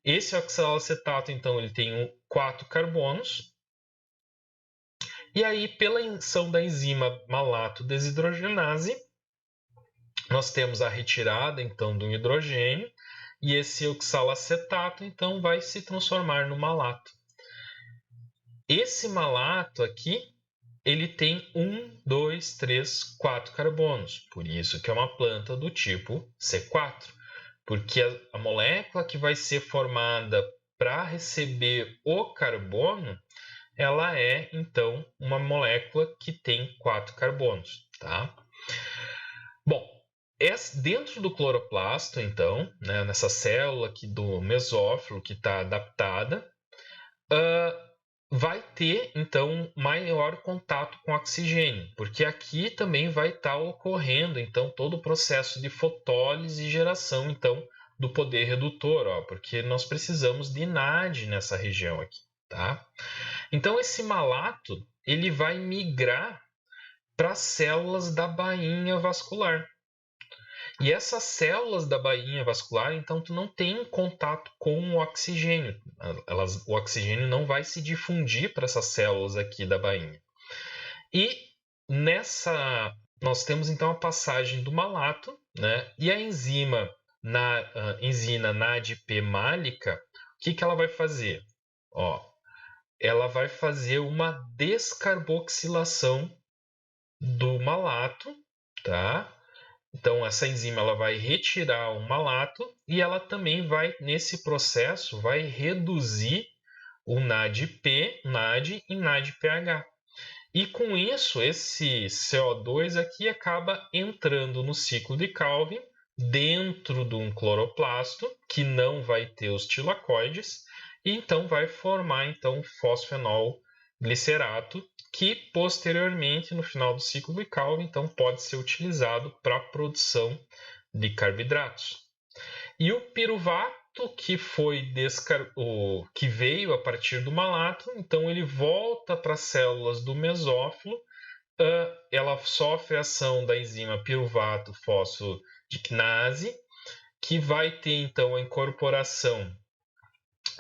Esse oxalacetato, então, ele tem 4 carbonos. E aí, pela ação da enzima malato desidrogenase, nós temos a retirada, então, do hidrogênio, e esse oxalacetato, então, vai se transformar no malato. Esse malato aqui, ele tem 1, 2, 3, 4 carbonos, por isso que é uma planta do tipo C4, porque a molécula que vai ser formada para receber o carbono, ela é, então, uma molécula que tem 4 carbonos, tá? Bom, dentro do cloroplasto, então, né, nessa célula aqui do mesófilo que está adaptada, vai ter, então, maior contato com oxigênio, porque aqui também vai estar ocorrendo, então, todo o processo de fotólise e geração, então, do poder redutor, ó, porque nós precisamos de NAD nessa região aqui, tá? Então, esse malato, ele vai migrar para as células da bainha vascular. E essas células da bainha vascular, então, tu não tem contato com o oxigênio. O oxigênio não vai se difundir para essas células aqui da bainha. E nós temos, então, a passagem do malato, né? E a enzima NADP málica, o que ela vai fazer? Ó, ela vai fazer uma descarboxilação do malato, tá? Então, essa enzima ela vai retirar o malato e ela também vai, nesse processo, vai reduzir o NADP, NAD e NADPH. E com isso, esse CO2 aqui acaba entrando no ciclo de Calvin dentro de um cloroplasto, que não vai ter os tilacoides, e então vai formar então fosfenol glicerato, que posteriormente, no final do ciclo de Calvin, então pode ser utilizado para a produção de carboidratos. E o piruvato, que que veio a partir do malato, então ele volta para as células do mesófilo, ela sofre a ação da enzima piruvato fosfodicnase, que vai ter então a incorporação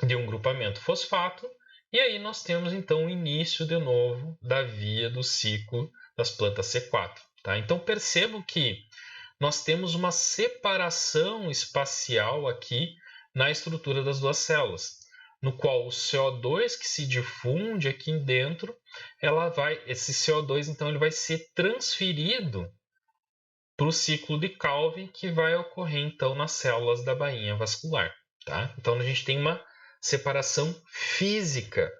de um grupamento fosfato, E aí nós temos então o início de novo da via do ciclo das plantas C4. Tá? Então percebam que nós temos uma separação espacial aqui na estrutura das duas células, no qual o CO2 que se difunde aqui dentro, esse CO2 então ele vai ser transferido para o ciclo de Calvin, que vai ocorrer então nas células da bainha vascular. Tá? Então a gente tem uma separação física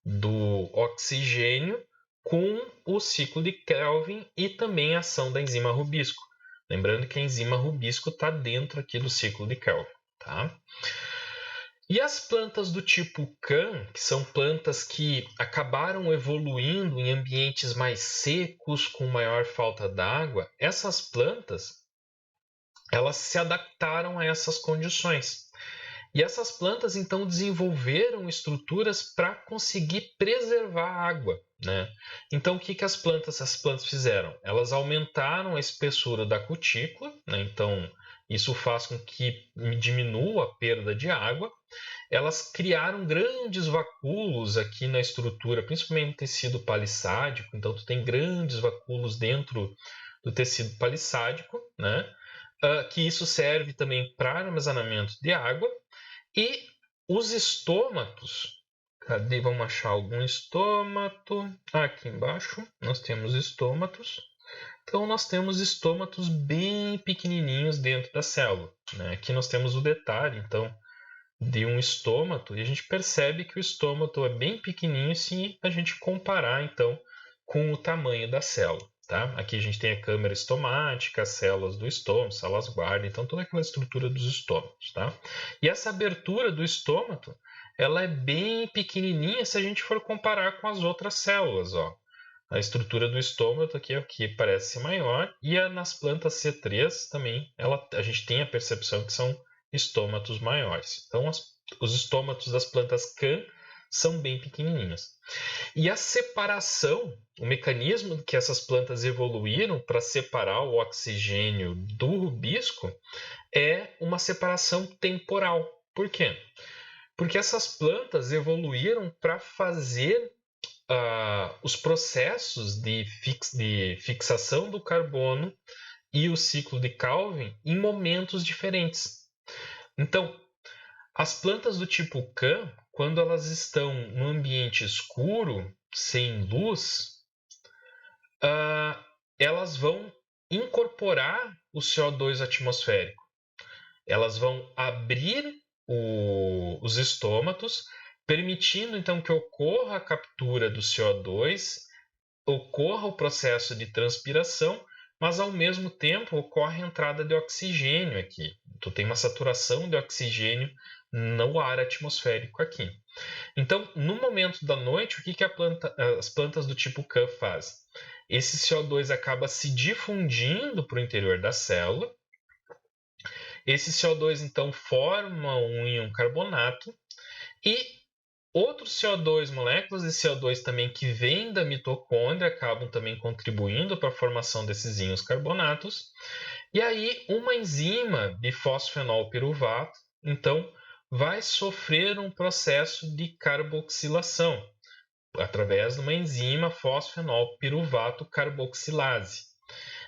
do oxigênio com o ciclo de Calvin e também a ação da enzima rubisco. Lembrando que a enzima rubisco está dentro aqui do ciclo de Calvin. Tá? E as plantas do tipo Can, que são plantas que acabaram evoluindo em ambientes mais secos, com maior falta d'água, essas plantas elas se adaptaram a essas condições. E essas plantas, então, desenvolveram estruturas para conseguir preservar a água. Né? Então, o que as plantas fizeram? Elas aumentaram a espessura da cutícula, né? Então, isso faz com que diminua a perda de água. Elas criaram grandes vacúolos aqui na estrutura, principalmente no tecido palissádico. Então, tu tem grandes vacúolos dentro do tecido palissádico, né? Que isso serve também para armazenamento de água. E os estômatos, cadê? Vamos achar algum estômato. Aqui embaixo nós temos estômatos. Então nós temos estômatos bem pequenininhos dentro da célula. Né? Aqui nós temos o detalhe, então, de um estômato. E a gente percebe que o estômato é bem pequenininho se a gente comparar, então, com o tamanho da célula. Tá? Aqui a gente tem a câmara estomática, as células do estômago, células guarda, então toda aquela estrutura dos estômatos. Tá? E essa abertura do estômato, ela é bem pequenininha se a gente for comparar com as outras células. Ó. A estrutura do estômato aqui parece maior e nas plantas C3 também a gente tem a percepção que são estômatos maiores. Então os estômatos das plantas Can são bem pequenininhos. E a separação, o mecanismo que essas plantas evoluíram para separar o oxigênio do rubisco é uma separação temporal. Por quê? Porque essas plantas evoluíram para fazer os processos de fixação do carbono e o ciclo de Calvin em momentos diferentes. Então, as plantas do tipo Can, quando elas estão no ambiente escuro, sem luz, elas vão incorporar o CO2 atmosférico. Elas vão abrir os estômatos, permitindo então que ocorra a captura do CO2, ocorra o processo de transpiração, mas ao mesmo tempo ocorre a entrada de oxigênio aqui. Então tem uma saturação de oxigênio no ar atmosférico aqui. Então, no momento da noite, o que as plantas do tipo Can fazem? Esse CO2 acaba se difundindo para o interior da célula. Esse CO2, então, forma um íon carbonato e outros CO2, moléculas de CO2 também que vêm da mitocôndria, acabam também contribuindo para a formação desses íons carbonatos. E aí, uma enzima de fosfenolpiruvato, então, vai sofrer um processo de carboxilação através de uma enzima fosfenolpiruvato carboxilase.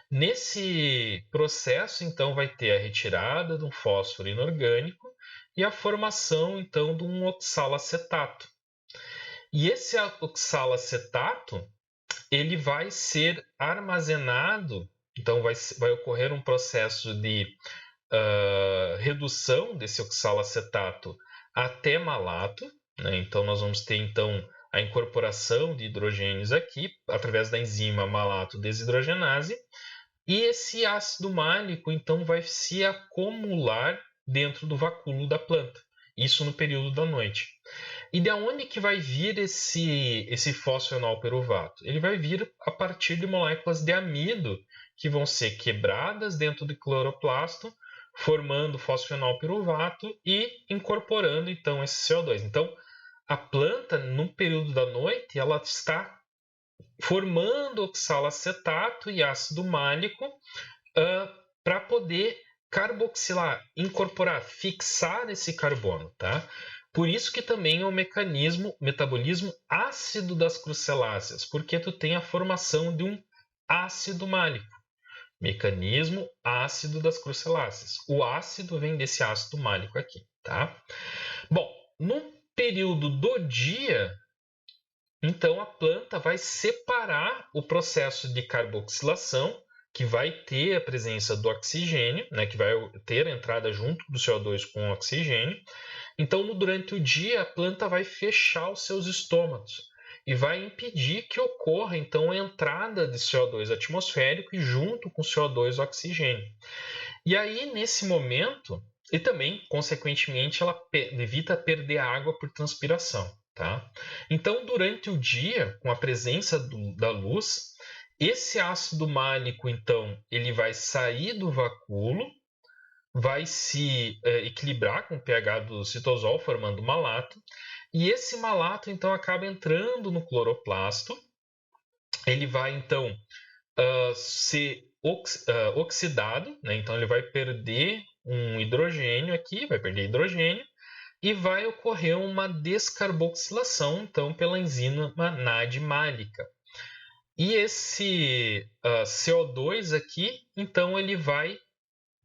Nesse processo, então, vai ter a retirada de um fósforo inorgânico e a formação, então, de um oxalacetato. E esse oxalacetato, ele vai ser armazenado, então vai ocorrer um processo de redução desse oxalacetato até malato, né? Então nós vamos ter então a incorporação de hidrogênios aqui através da enzima malato desidrogenase e esse ácido málico então vai se acumular dentro do vacúolo da planta, isso no período da noite. E de onde que vai vir esse fosfenolpiruvato? Ele vai vir a partir de moléculas de amido que vão ser quebradas dentro do cloroplasto, formando fosfenolpiruvato e incorporando então esse CO2. Então, a planta, no período da noite, ela está formando oxalacetato e ácido málico para poder carboxilar, incorporar, fixar esse carbono, tá? Por isso que também é o metabolismo ácido das cruceláceas, porque tu tem a formação de um ácido málico. Mecanismo ácido das cruceláceas. O ácido vem desse ácido málico aqui, tá? Bom, no período do dia, então a planta vai separar o processo de carboxilação, que vai ter a presença do oxigênio, né, que vai ter a entrada junto do CO2 com o oxigênio. Então, durante o dia, a planta vai fechar os seus estômatos e vai impedir que ocorra, então, a entrada de CO2 atmosférico e junto com CO2 oxigênio. E aí, nesse momento, e também, consequentemente, ela evita perder água por transpiração. Tá? Então, durante o dia, com a presença da luz, esse ácido málico, então, ele vai sair do vacúolo, vai se equilibrar com o pH do citosol, formando malato, e esse malato, então, acaba entrando no cloroplasto, ele vai, então, ser oxidado, né? Então, ele vai perder um hidrogênio aqui, vai perder hidrogênio, e vai ocorrer uma descarboxilação, então, pela enzima NAD málica. E esse CO2 aqui, então, ele vai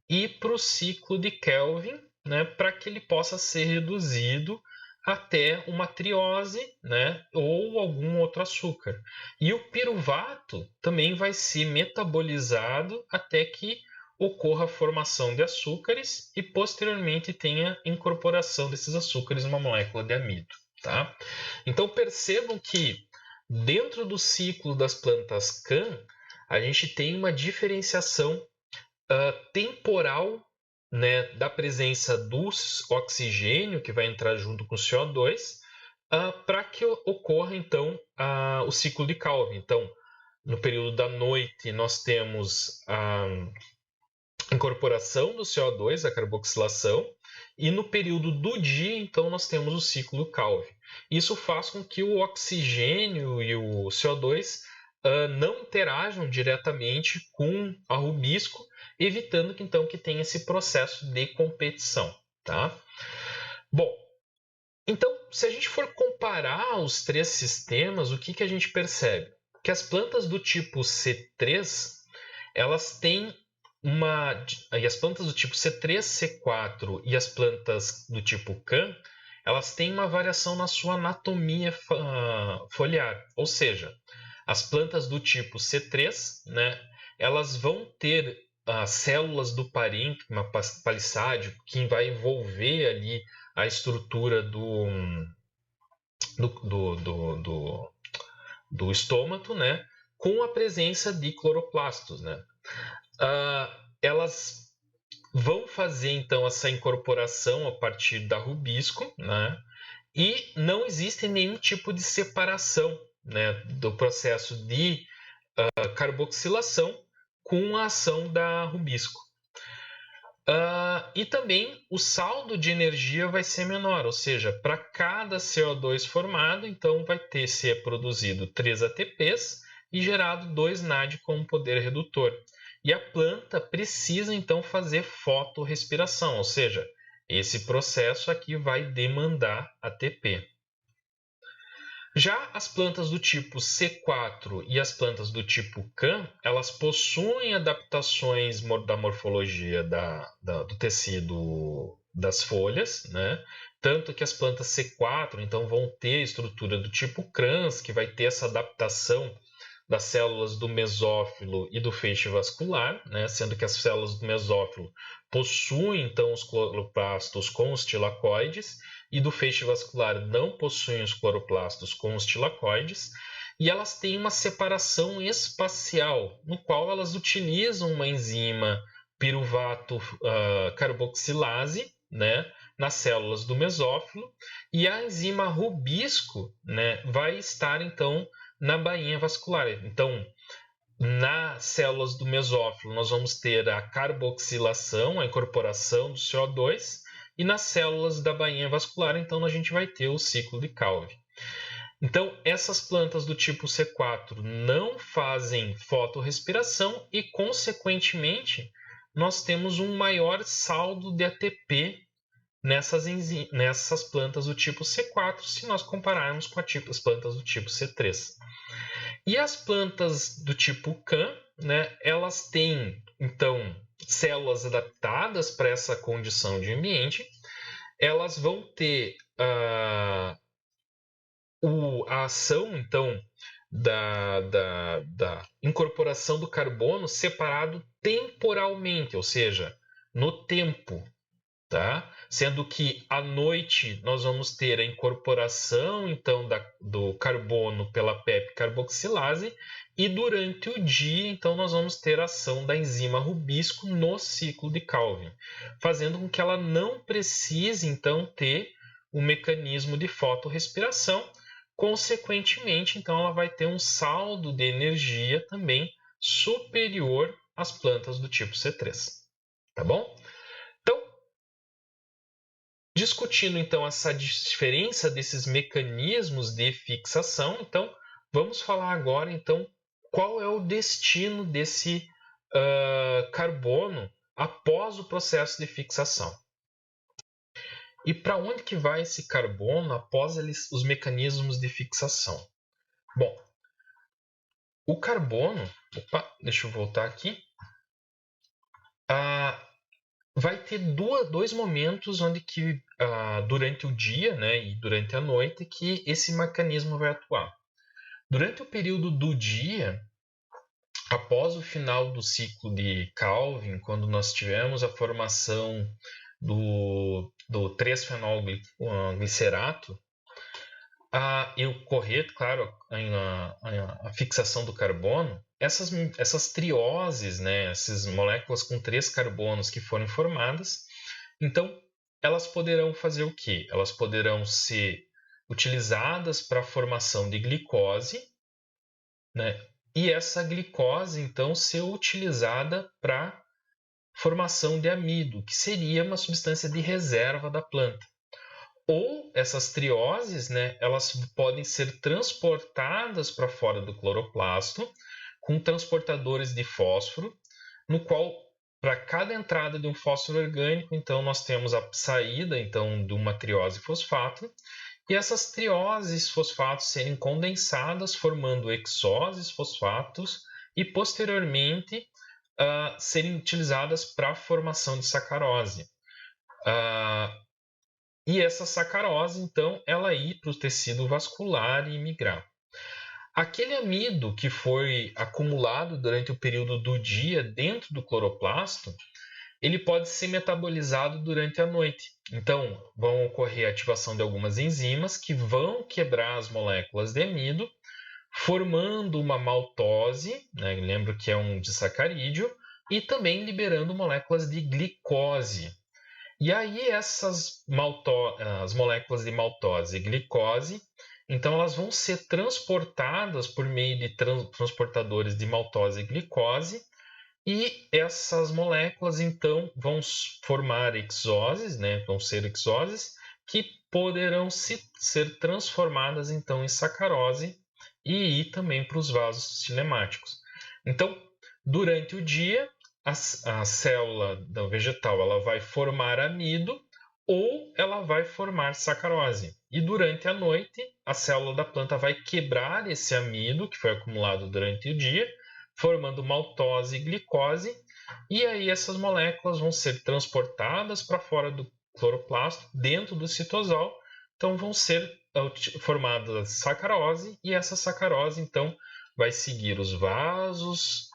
ir para o ciclo de Kelvin, né, para que ele possa ser reduzido até uma triose, né, ou algum outro açúcar. E o piruvato também vai ser metabolizado até que ocorra a formação de açúcares e posteriormente tenha incorporação desses açúcares numa molécula de amido. Tá? Então percebam que dentro do ciclo das plantas CAN, a gente tem uma diferenciação temporal, né, da presença do oxigênio que vai entrar junto com o CO2 para que ocorra então o ciclo de Calvin. Então, no período da noite nós temos a incorporação do CO2, a carboxilação, e no período do dia então nós temos o ciclo Calvin. Isso faz com que o oxigênio e o CO2 não interajam diretamente com a rubisco, evitando que então que tenha esse processo de competição, tá? Bom, então se a gente for comparar os três sistemas, o que a gente percebe? Que as plantas do tipo C3, elas têm e as plantas do tipo C3, C4 e as plantas do tipo CAN, elas têm uma variação na sua anatomia foliar, ou seja, as plantas do tipo C3, né, elas vão ter células do parênquima palissádio, que vai envolver ali a estrutura do estômato, né, com a presença de cloroplastos, né. Elas vão fazer então essa incorporação a partir da rubisco, né, e não existe nenhum tipo de separação, né, do processo de carboxilação com a ação da rubisco. E também o saldo de energia vai ser menor, ou seja, para cada CO2 formado, então vai ser produzido 3 ATPs e gerado 2 NAD como poder redutor. E a planta precisa então fazer fotorrespiração, ou seja, esse processo aqui vai demandar ATP. Já as plantas do tipo C4 e as plantas do tipo CAN, elas possuem adaptações da morfologia do tecido das folhas, né? Tanto que as plantas C4 então vão ter estrutura do tipo crans, que vai ter essa adaptação das células do mesófilo e do feixe vascular, né? Sendo que as células do mesófilo possuem então os cloroplastos com os tilacoides, e do feixe vascular não possuem os cloroplastos com os tilacoides, e elas têm uma separação espacial, no qual elas utilizam uma enzima piruvato carboxilase, né, nas células do mesófilo, e a enzima rubisco, né, vai estar então na bainha vascular. Então, nas células do mesófilo, nós vamos ter a carboxilação, a incorporação do CO2, e nas células da bainha vascular, então, a gente vai ter o ciclo de Calvin. Então, essas plantas do tipo C4 não fazem fotorrespiração e, consequentemente, nós temos um maior saldo de ATP nessas plantas do tipo C4, se nós compararmos com as plantas do tipo C3. E as plantas do tipo CAN, né, elas têm, então, células adaptadas para essa condição de ambiente. Elas vão ter a ação, então, da incorporação do carbono separado temporalmente, ou seja, no tempo. Tá? Sendo que à noite nós vamos ter a incorporação então do carbono pela PEP carboxilase e durante o dia então nós vamos ter a ação da enzima rubisco no ciclo de Calvin, fazendo com que ela não precise então ter o mecanismo de fotorrespiração. Consequentemente, então ela vai ter um saldo de energia também superior às plantas do tipo C3. Tá bom? Discutindo então essa diferença desses mecanismos de fixação, então vamos falar agora então qual é o destino desse carbono após o processo de fixação. E para onde que vai esse carbono após os mecanismos de fixação? Bom, o carbono, deixa eu voltar aqui, vai ter dois momentos onde que durante o dia, né, e durante a noite que esse mecanismo vai atuar. Durante o período do dia, após o final do ciclo de Calvin, quando nós tivemos a formação do 3-fenol-glicerato, e ocorrer, claro, a fixação do carbono, essas trioses, né, essas moléculas com 3 carbonos que foram formadas, então elas poderão fazer o quê? Elas poderão ser utilizadas para a formação de glicose, né, e essa glicose, então, ser utilizada para formação de amido, que seria uma substância de reserva da planta. Ou essas trioses, né, elas podem ser transportadas para fora do cloroplasto com transportadores de fósforo, no qual, para cada entrada de um fósforo orgânico, então nós temos a saída então, de uma triose fosfato, e essas trioses fosfatos serem condensadas, formando hexoses fosfatos, e posteriormente serem utilizadas para a formação de sacarose. E essa sacarose, então, ela ir para o tecido vascular e migrar. Aquele amido que foi acumulado durante o período do dia dentro do cloroplasto, ele pode ser metabolizado durante a noite. Então, vão ocorrer a ativação de algumas enzimas que vão quebrar as moléculas de amido, formando uma maltose, né? Lembro que é um disacarídeo, e também liberando moléculas de glicose. E aí as moléculas de maltose e glicose, então elas vão ser transportadas por meio de transportadores de maltose e glicose, e essas moléculas então vão formar hexoses, né? Vão ser hexoses que poderão ser transformadas então em sacarose e ir também para os vasos cinemáticos. Então, durante o dia, a célula do vegetal ela vai formar amido ou ela vai formar sacarose. E durante a noite, a célula da planta vai quebrar esse amido que foi acumulado durante o dia, formando maltose e glicose, e aí essas moléculas vão ser transportadas para fora do cloroplasto, dentro do citosol, então vão ser formadas sacarose, e essa sacarose então vai seguir os vasos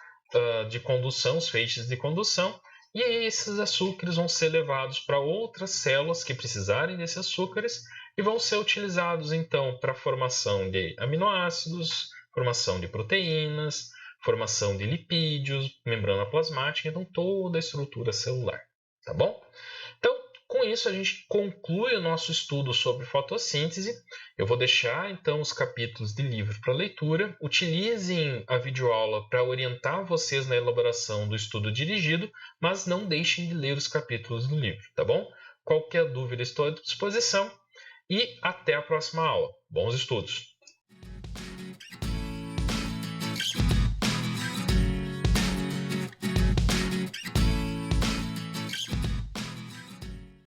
de condução, os feixes de condução, e aí esses açúcares vão ser levados para outras células que precisarem desses açúcares e vão ser utilizados então para a formação de aminoácidos, formação de proteínas, formação de lipídios, membrana plasmática, então toda a estrutura celular, tá bom? Então, com isso a gente conclui o nosso estudo sobre fotossíntese. Eu vou deixar então os capítulos de livro para leitura. Utilizem a videoaula para orientar vocês na elaboração do estudo dirigido, mas não deixem de ler os capítulos do livro, tá bom? Qualquer dúvida estou à disposição e até a próxima aula. Bons estudos!